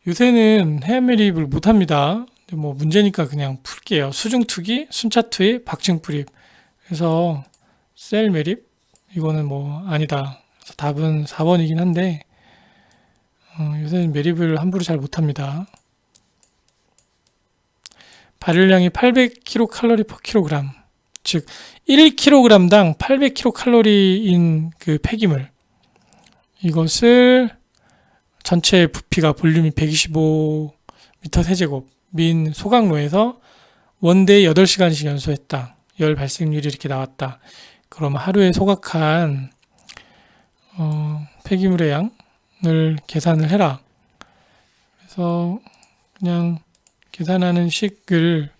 요새는 해안 매립을 못 합니다. 근데 뭐 문제니까 그냥 풀게요. 수중투기, 순차투입, 박층풀입. 그래서 셀 매립? 이거는 뭐 아니다. 그래서 답은 4번이긴 한데 요새는 매립을 함부로 잘 못합니다. 발열량이 800kcal per kg. 즉 1kg당 800kcal인 그 폐기물. 이것을 전체 부피가 볼륨이 125m 세제곱 민 소각로에서 원대에 8시간씩 연소했다. 열 발생률이 이렇게 나왔다. 그럼 하루에 소각한 폐기물의 양을 계산을 해라. 그래서 그냥 계산하는 식을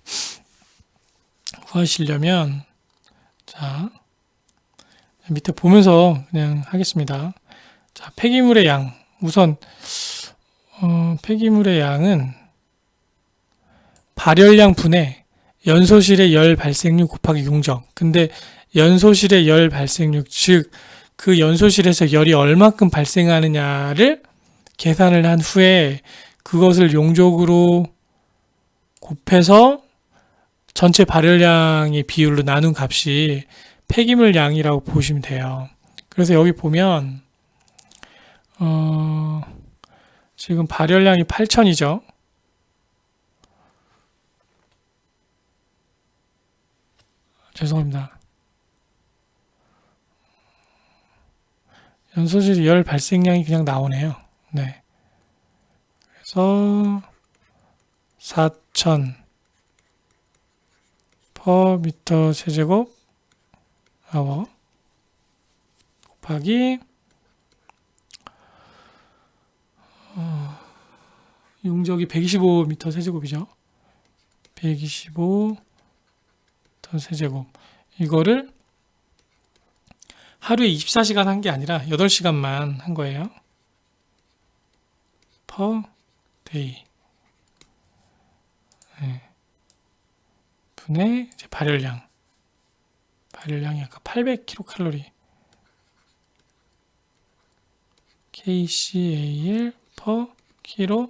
구하시려면 자 밑에 보면서 그냥 하겠습니다. 자, 폐기물의 양 우선 폐기물의 양은 발열량 분의 연소실의 열 발생률 곱하기 용적. 근데 연소실의 열 발생률, 즉 그 연소실에서 열이 얼마큼 발생하느냐를 계산을 한 후에 그것을 용적으로 곱해서 전체 발열량의 비율로 나눈 값이 폐기물 양이라고 보시면 돼요. 그래서 여기 보면 지금 발열량이 8,000이죠. 죄송합니다. 연소실 열 발생량이 그냥 나오네요. 네. 그래서 4,000 per 미터 세제곱 아워 곱하기 용적이 125m 세제곱이죠. 125m 세제곱. 이거를 하루에 24시간 한 게 아니라 8시간만 한 거예요. per day. 네. 분의 이제 발열량. 발열량이 아까 800kcal. kcal per kg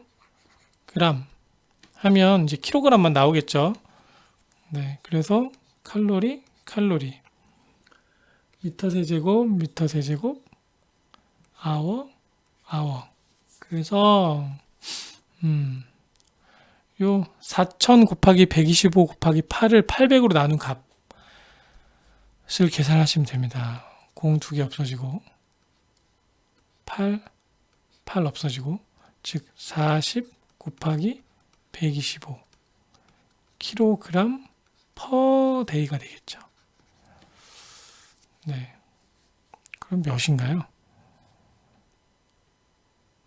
하면 이제 킬로그램만 나오겠죠. 네, 그래서 칼로리 미터 세제곱 아워 그래서 요 4,000 곱하기 125 곱하기 8을 800으로 나눈 값을 계산하시면 됩니다. 0 두 개 없어지고 8 없어지고 즉 40 곱하기 125 kg per day가 되겠죠. 네. 그럼 몇인가요?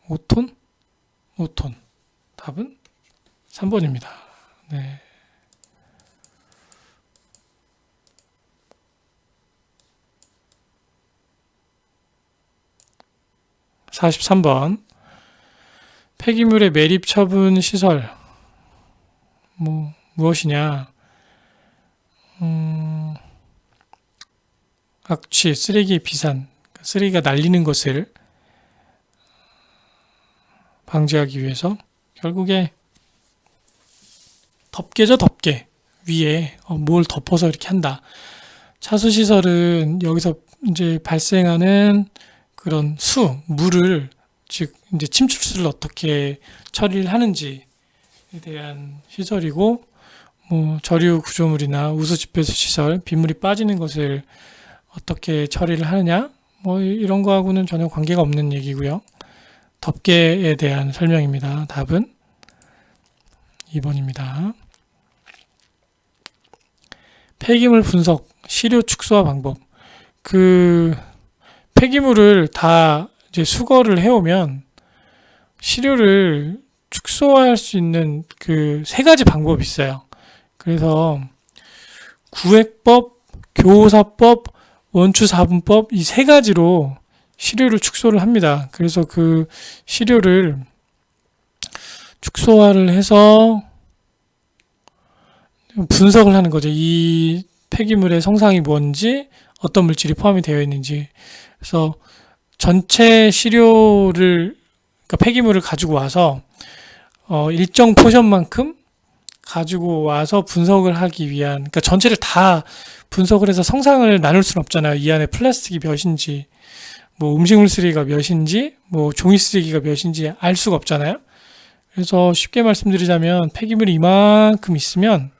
5톤? 5톤. 답은 3번입니다. 네. (43번) 폐기물의 매립 처분 시설 무엇이냐? 악취, 쓰레기의 비산, 쓰레기가 날리는 것을 방지하기 위해서 결국에 덮개죠, 덮개. 위에 뭘 덮어서 이렇게 한다. 차수시설은 여기서 이제 발생하는 그런 물을, 즉 이제 침출수를 어떻게 처리를 하는지에 대한 시설이고, 저류 구조물이나 우수 집배수 시설, 빗물이 빠지는 것을 어떻게 처리를 하느냐, 이런 거하고는 전혀 관계가 없는 얘기고요. 덮개에 대한 설명입니다. 답은 2번입니다. 폐기물 분석, 시료 축소화 방법. 폐기물을 다 이제 수거를 해오면 시료를 축소할 수 있는 세 가지 방법이 있어요. 그래서 구획법, 교사법, 원추사분법 이 세 가지로 시료를 축소를 합니다. 그래서 그 시료를 축소화를 해서 분석을 하는 거죠. 이 폐기물의 성상이 뭔지, 어떤 물질이 포함이 되어 있는지. 그래서 전체 시료를, 그러니까 폐기물을 가지고 와서 일정 포션만큼 가지고 와서 분석을 하기 위한, 그러니까 전체를 다 분석을 해서 성상을 나눌 수는 없잖아요. 이 안에 플라스틱이 몇인지, 뭐 음식물 쓰레기가 몇인지, 뭐 종이 쓰레기가 몇인지 알 수가 없잖아요. 그래서 쉽게 말씀드리자면 폐기물이 이만큼 있으면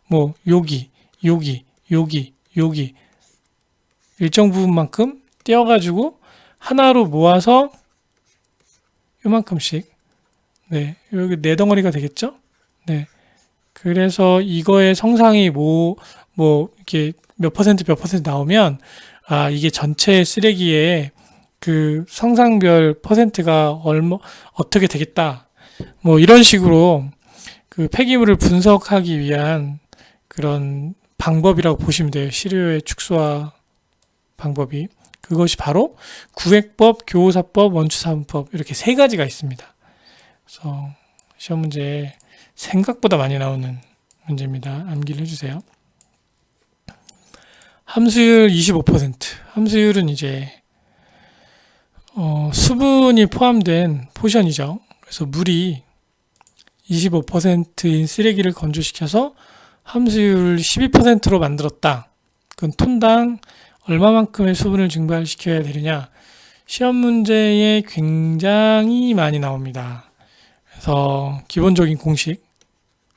뭐 여기 일정 부분만큼 떼어가지고 하나로 모아서 요만큼씩, 네, 여기 네 덩어리가 되겠죠? 네. 그래서 이거의 성상이 이렇게 몇 퍼센트 나오면, 아, 이게 전체 쓰레기의 그 성상별 퍼센트가 어떻게 되겠다. 뭐 이런 식으로 그 폐기물을 분석하기 위한 그런 방법이라고 보시면 돼요. 시료의 축소화 방법이. 그것이 바로 구획법, 교호사법, 원추사분법 이렇게 세 가지가 있습니다. 그래서 시험 문제 생각보다 많이 나오는 문제입니다. 암기를 해주세요. 함수율 25%. 함수율은 이제 수분이 포함된 포션이죠. 그래서 물이 25%인 쓰레기를 건조시켜서 함수율 12%로 만들었다. 그건 톤당 얼마만큼의 수분을 증발시켜야 되느냐? 시험 문제에 굉장히 많이 나옵니다. 그래서 기본적인 공식,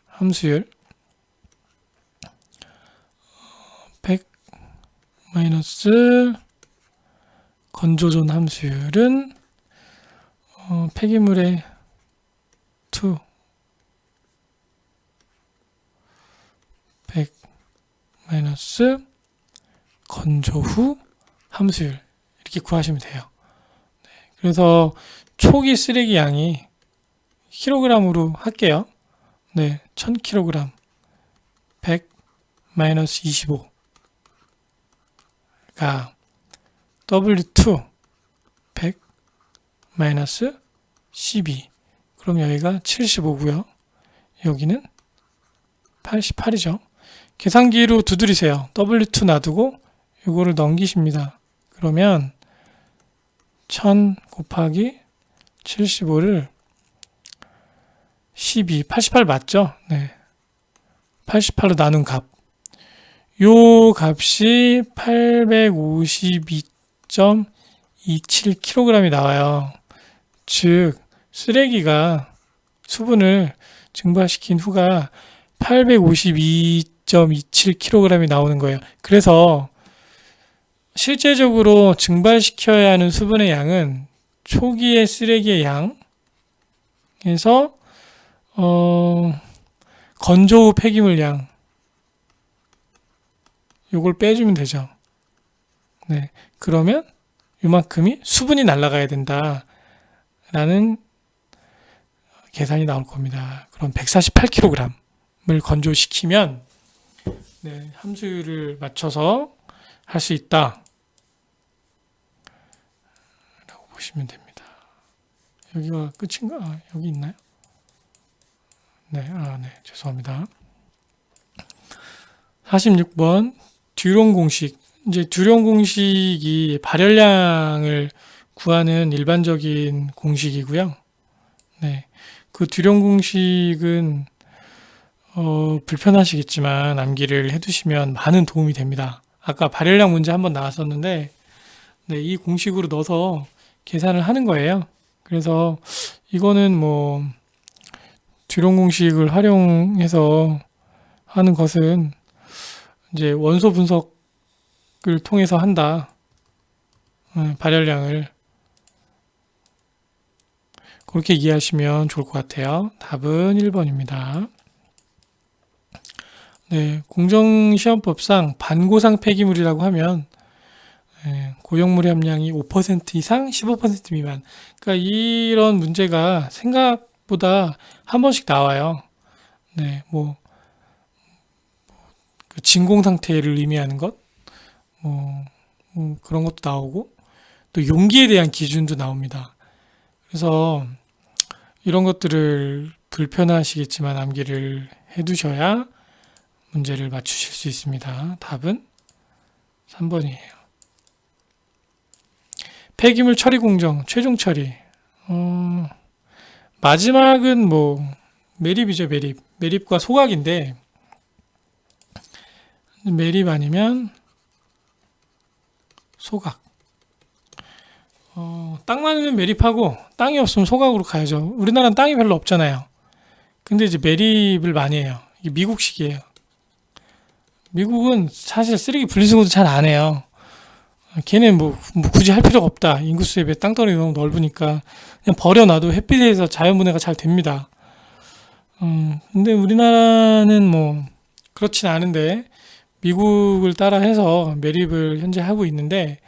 함수율 100 마이너스 건조존 함수율은 폐기물의 2 100 마이너스 건조 후 함수율 이렇게 구하시면 돼요. 네, 그래서 초기 쓰레기 양이 킬로그램으로 할게요. 네, 1000kg 100 마이너스 25가 W2 100 마이너스 12. 그럼 여기가 75고요. 여기는 88이죠. 계산기로 두드리세요. W2 놔두고 이거를 넘기십니다. 그러면 1000 곱하기 75를 12, 88 맞죠? 네. 88로 나눈 값. 요 값이 852.27kg이 나와요. 즉, 쓰레기가 수분을 증발시킨 후가 852.27kg이 나오는 거예요. 그래서 실제적으로 증발시켜야 하는 수분의 양은 초기의 쓰레기의 양에서 건조 후 폐기물 양 요걸 빼주면 되죠. 네, 그러면 요만큼이 수분이 날아가야 된다라는 계산이 나올 겁니다. 그럼 148kg을 건조시키면 네, 함수율을 맞춰서 할 수 있다 라고 보시면 됩니다. 여기가 끝인가? 아, 여기 있나요? 네, 네, 죄송합니다. 46번 듀론 공식. 이제 듀론 공식이 발열량을 구하는 일반적인 공식이고요. 네, 그 듀론 공식은 불편하시겠지만 암기를 해두시면 많은 도움이 됩니다. 아까 발열량 문제 한번 나왔었는데, 네, 이 공식으로 넣어서 계산을 하는 거예요. 그래서 이거는 뭐 듀론 공식을 활용해서 하는 것은 이제 원소 분석을 통해서 한다. 발열량을 그렇게 이해하시면 좋을 것 같아요. 답은 1번입니다. 네, 공정시험법상 반고상 폐기물이라고 하면 고용물의 함량이 5% 이상, 15% 미만. 그러니까 이런 문제가 생각보다 한 번씩 나와요. 네, 그 진공 상태를 의미하는 것, 그런 것도 나오고, 또 용기에 대한 기준도 나옵니다. 그래서 이런 것들을 불편하시겠지만 암기를 해두셔야 문제를 맞추실 수 있습니다. 답은 3번이에요. 폐기물 처리 공정, 최종 처리. 마지막은 뭐 매립이죠, 매립. 매립과 소각인데 매립 아니면 소각. 땅 많으면 매립하고 땅이 없으면 소각으로 가야죠. 우리나라는 땅이 별로 없잖아요. 근데 이제 매립을 많이 해요. 이게 미국식이에요. 미국은 사실 쓰레기 분리수거도 잘 안 해요. 걔는 뭐 굳이 할 필요가 없다. 인구수에 비해 땅덩어리 너무 넓으니까 그냥 버려놔도 햇빛에서 자연분해가 잘 됩니다. 근데 우리나라는 뭐 그렇진 않은데 미국을 따라 해서 매립을 현재 하고 있는데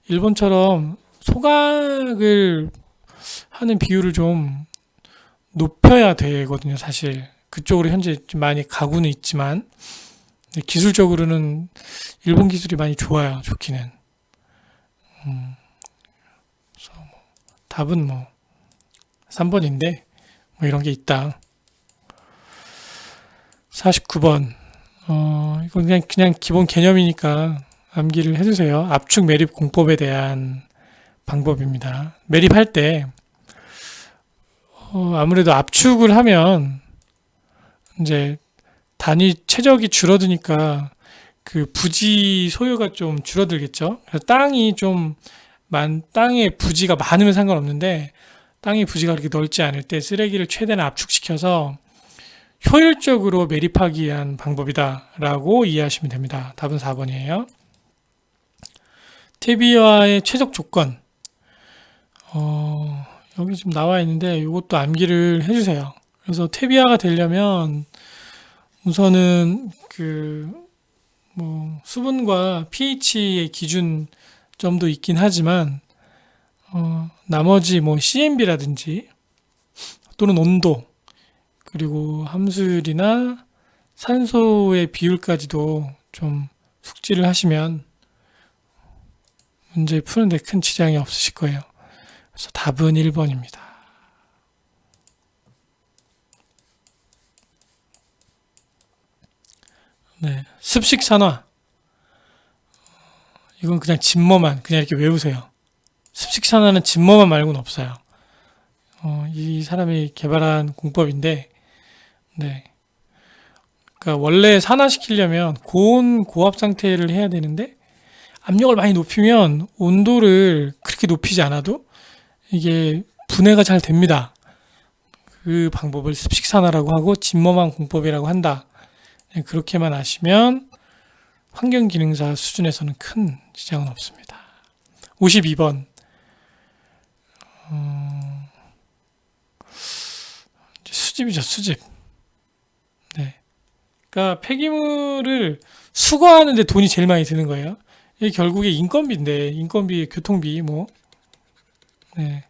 일본처럼 소각을 하는 비율을 좀 높여야 되거든요. 사실 그쪽으로 현재 좀 많이 가고는 있지만 기술적으로는 일본 기술이 많이 좋아요. 좋기는. 그래서 뭐 답은 뭐 3번인데 뭐 이런 게 있다. 49번. 이건 그냥 기본 개념이니까 암기를 해주세요. 압축 매립 공법에 대한 방법입니다. 매립할 때 아무래도 압축을 하면 이제 단위 최적이 줄어드니까 그 부지 소유가 좀 줄어들겠죠. 그래서 땅의 부지가 많으면 상관없는데 땅의 부지가 그렇게 넓지 않을 때 쓰레기를 최대한 압축시켜서 효율적으로 매립하기 위한 방법이다라고 이해하시면 됩니다. 답은 4번이에요. 퇴비화의 최적 조건. 여기 지금 나와 있는데 이것도 암기를 해주세요. 그래서 퇴비화가 되려면 우선은 수분과 pH의 기준점도 있긴 하지만 나머지 뭐 CMB라든지 또는 온도 그리고 함수율이나 산소의 비율까지도 좀 숙지를 하시면 문제 푸는데 큰 지장이 없으실 거예요. 그래서 답은 1번입니다. 네, 습식산화. 이건 그냥 진머만 그냥 이렇게 외우세요. 습식산화는 진머만 말고는 없어요. 이 사람이 개발한 공법인데, 네. 그러니까 원래 산화시키려면 고온 고압 상태를 해야 되는데 압력을 많이 높이면 온도를 그렇게 높이지 않아도 이게 분해가 잘 됩니다. 그 방법을 습식산화라고 하고 진머만 공법이라고 한다. 네, 그렇게만 아시면 환경기능사 수준에서는 큰 지장은 없습니다. 52번. 수집이죠, 수집. 네. 그러니까 폐기물을 수거하는데 돈이 제일 많이 드는 거예요. 이게 결국에 인건비인데, 인건비, 교통비, 뭐. 네.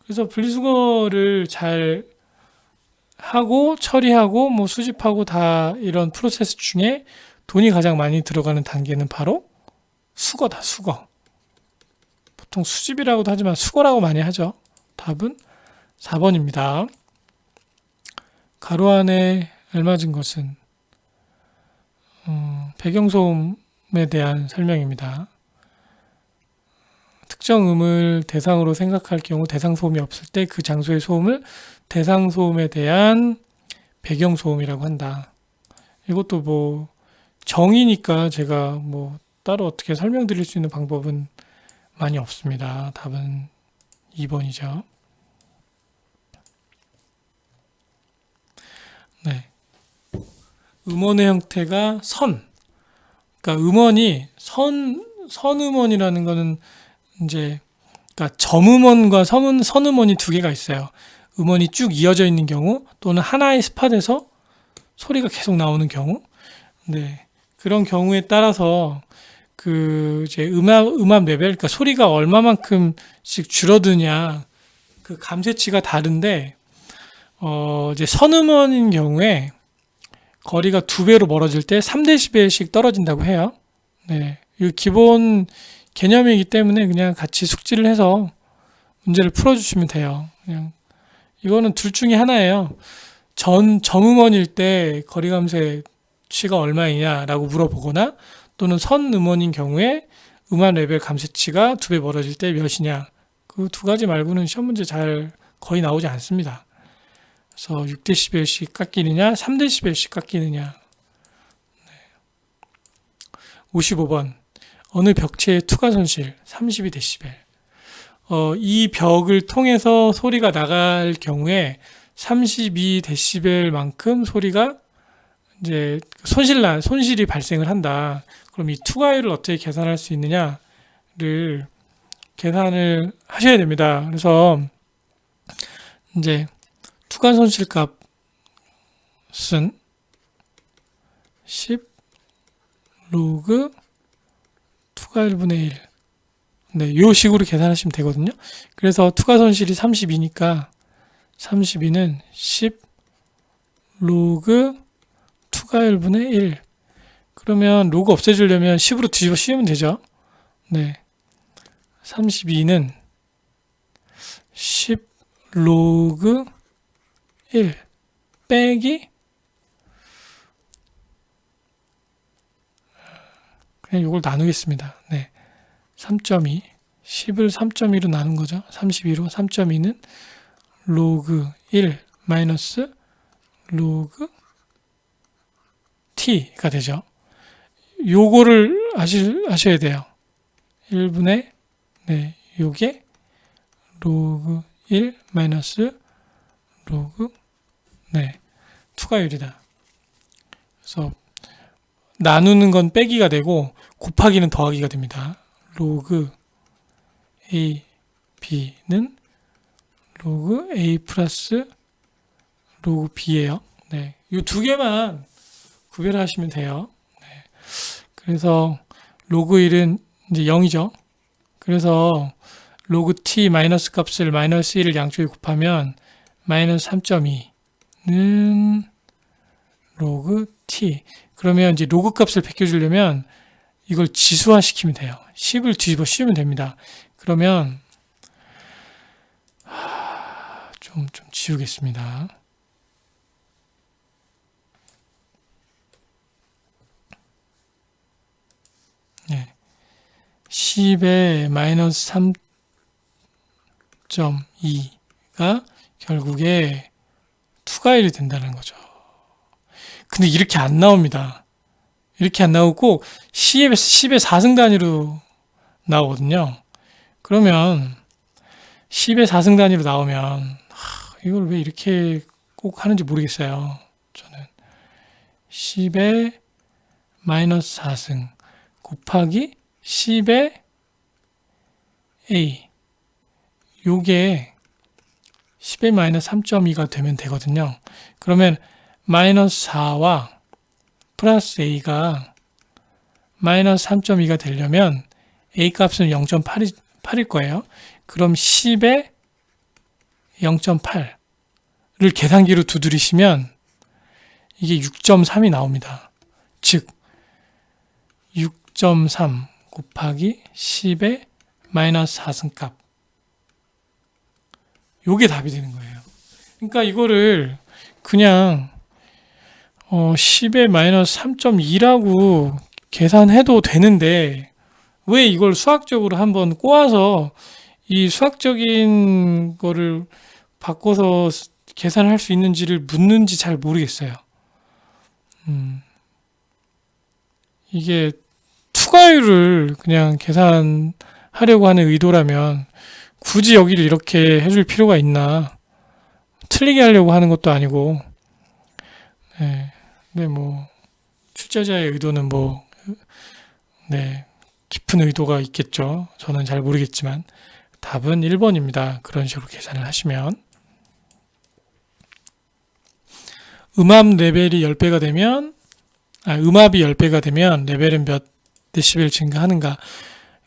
그래서 분리수거를 잘 하고, 처리하고, 뭐, 수집하고 다 이런 프로세스 중에 돈이 가장 많이 들어가는 단계는 바로 수거다, 수거. 보통 수집이라고도 하지만 수거라고 많이 하죠. 답은 4번입니다. 가로 안에 알맞은 것은 배경소음에 대한 설명입니다. 특정 음을 대상으로 생각할 경우 대상소음이 없을 때 그 장소의 소음을 대상소음에 대한 배경소음이라고 한다. 이것도 뭐 정의니까 제가 뭐 따로 어떻게 설명드릴 수 있는 방법은 많이 없습니다. 답은 2번이죠. 네. 음원의 형태가 선. 그러니까 음원이 선음원이라는 거는 이제 그러니까 점음원과 선음원이 두 개가 있어요. 음원이 쭉 이어져 있는 경우 또는 하나의 스팟에서 소리가 계속 나오는 경우. 네. 그런 경우에 따라서 이제 음압 레벨, 그러니까 소리가 얼마만큼씩 줄어드냐 그 감쇄치가 다른데 이제 선음원인 경우에 거리가 2배로 멀어질 때 3dB씩 떨어진다고 해요. 네. 이 기본 개념이기 때문에 그냥 같이 숙지를 해서 문제를 풀어주시면 돼요. 그냥 이거는 둘 중에 하나예요. 점음원일 때 거리 감쇄 감쇄치가 얼마이냐라고 물어보거나 또는 선 음원인 경우에 음압 레벨 감쇄치가 2배 멀어질 때 몇이냐. 그 두 가지 말고는 시험 문제 잘 거의 나오지 않습니다. 그래서 6dB씩 깎이느냐, 3dB씩 깎이느냐. 55번. 어느 벽체의 투과 손실 32dB. 이 벽을 통해서 소리가 나갈 경우에 32dB만큼 소리가 이제 손실이 발생을 한다. 그럼 이 투과율을 어떻게 계산할 수 있느냐를 계산을 하셔야 됩니다. 그래서 이제 투과 손실 값은 10 로그 투과율분의 1. 네, 요 식으로 계산하시면 되거든요. 그래서 투과 손실이 32니까 32는 10 로그 투과율분의 1. 그러면 로그 없애주려면 10으로 뒤집어 씌우면 되죠. 네. 32는 10 로그 1 빼기 그냥 이걸 나누겠습니다. 네. 3.2 10을 3.2로 나눈 거죠. 32로 3.2는 로그 1 마이너스 로그 t가 되죠. 요거를 아셔야 돼요. 1분의 네, 요게 로그 1 마이너스 로그 네, 투과율이다. 그래서 나누는 건 빼기가 되고 곱하기는 더하기가 됩니다. 로그 A, B는 로그 A 플러스 로그 B예요. 네, 이 두 개만 구별하시면 돼요. 네, 그래서 로그 1은 이제 0이죠. 그래서 로그 T 마이너스 값을 마이너스 1을 양쪽에 곱하면 마이너스 3.2는 로그 T. 그러면 이제 로그 값을 베껴주려면 이걸 지수화 시키면 돼요. 10을 뒤집어 씌우면 됩니다. 그러면 좀 지우겠습니다. 네. 10에 마이너스 3.2가 결국에 투과율이 된다는 거죠. 근데 이렇게 안 나옵니다. 이렇게 안 나오고 10의 4승 단위로 나오거든요. 그러면 10의 4승 단위로 나오면 이걸 왜 이렇게 꼭 하는지 모르겠어요. 저는 10의 마이너스 4승 곱하기 10의 A 요게 10의 마이너스 3.2가 되면 되거든요. 그러면 마이너스 4와 플러스 A가 마이너스 3.2가 되려면 A 값은 0.8일 거예요. 그럼 10에 0.8를 계산기로 두드리시면 이게 6.3이 나옵니다. 즉 6.3 곱하기 10의 마이너스 4승값 요게 답이 되는 거예요. 그러니까 이거를 그냥 10의 마이너스 3.2라고 계산해도 되는데 왜 이걸 수학적으로 한번 꼬아서 이 수학적인 거를 바꿔서 계산할 수 있는지를 묻는지 잘 모르겠어요. 이게 투과율을 그냥 계산하려고 하는 의도라면 굳이 여기를 이렇게 해줄 필요가 있나? 틀리게 하려고 하는 것도 아니고, 네, 근데 뭐 출제자의 의도는 네, 깊은 의도가 있겠죠. 저는 잘 모르겠지만 답은 1번입니다. 그런 식으로 계산을 하시면 음압 레벨이 10배가 되면 음압이 10배가 되면 레벨은 몇 데시벨 증가하는가?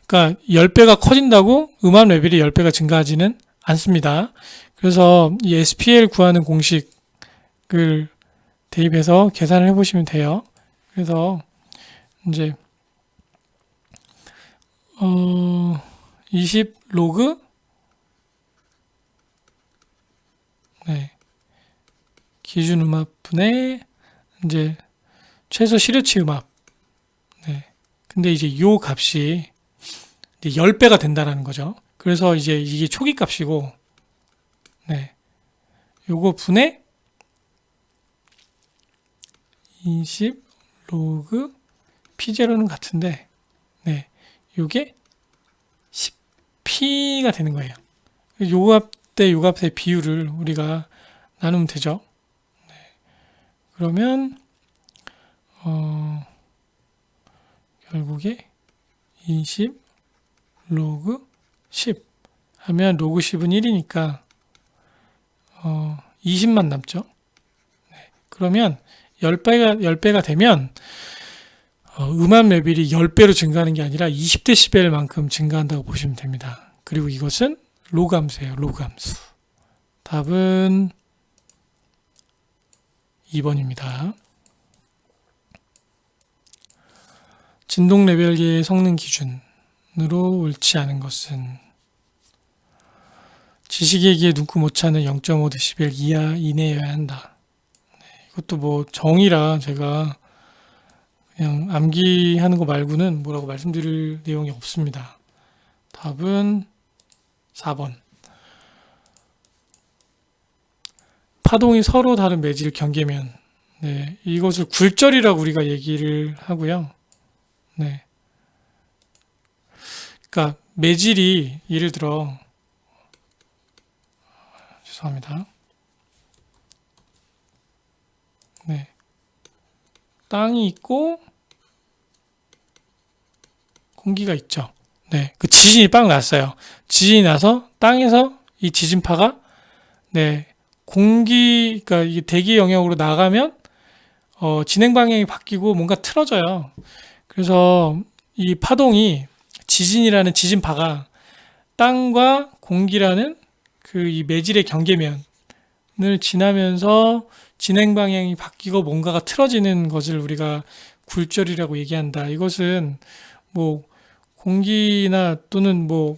그러니까 10배가 커진다고 음압 레벨이 10배가 증가하지는 않습니다. 그래서 이 SPL 구하는 공식을 대입해서 계산을 해보시면 돼요. 그래서 이제 20 로그 네, 기준 음압분의 이제 최소 시료치 음압. 네. 근데 이제 요 값이 이제 10배가 된다라는 거죠. 그래서 이제 이게 초기 값이고, 네. 요거 분의 20 로그 P0는 같은데, 네. 요게 10P가 되는 거예요. 요 값 대 요 값의 비율을 우리가 나누면 되죠. 네. 그러면, 결국에 20 로그 10 하면 로그 10은 1이니까 20만 남죠. 네. 그러면 10배가 되면 음압 레벨이 10배로 증가하는 게 아니라 20dB만큼 증가한다고 보시면 됩니다. 그리고 이것은 로그 함수예요. 로그 함수. 답은 2번입니다. 진동 레벨계의 성능 기준으로 옳지 않은 것은 지식에게 눈코 못 차는 0.5dB 이하 이내여야 한다. 네, 이것도 뭐 정의라 제가 그냥 암기하는 거 말고는 뭐라고 말씀드릴 내용이 없습니다. 답은 4번. 파동이 서로 다른 매질 경계면, 네, 이것을 굴절이라고 우리가 얘기를 하고요. 네. 그러니까 매질이 예를 들어 죄송합니다. 네. 땅이 있고 공기가 있죠. 네. 그 지진이 빵 났어요. 지진이 나서 땅에서 이 지진파가 네. 그러니까 이게 대기 영역으로 나가면 진행 방향이 바뀌고 뭔가 틀어져요. 그래서 이 파동이 지진이라는 지진파가 땅과 공기라는 그 이 매질의 경계면을 지나면서 진행 방향이 바뀌고 뭔가가 틀어지는 것을 우리가 굴절이라고 얘기한다. 이것은 뭐 공기나 또는 뭐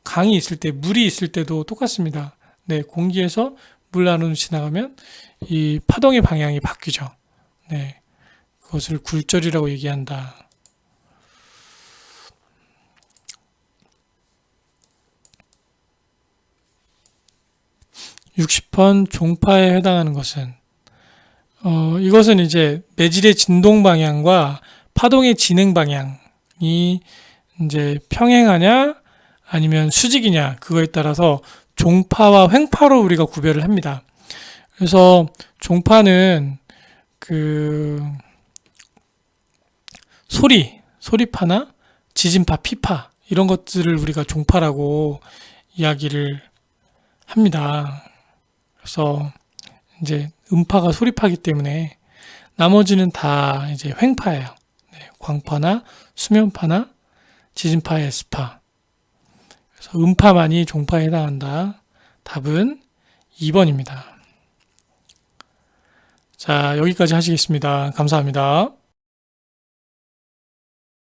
강이 있을 때, 물이 있을 때도 똑같습니다. 네, 공기에서 물 안으로 지나가면 이 파동의 방향이 바뀌죠. 네, 그것을 굴절이라고 얘기한다. (60번) 종파에 해당하는 것은 이것은 이제 매질의 진동 방향과 파동의 진행 방향이 이제 평행하냐 아니면 수직이냐 그거에 따라서 종파와 횡파로 우리가 구별을 합니다. 그래서 종파는 그 소리파나 지진파, 피파 이런 것들을 우리가 종파라고 이야기를 합니다. 그래서 이제 음파가 소리파이기 때문에 나머지는 다 이제 횡파예요. 네, 광파나 수면파나 지진파의 S파. 그래서 음파만이 종파에 해당한다. 답은 2번입니다. 자, 여기까지 하시겠습니다. 감사합니다.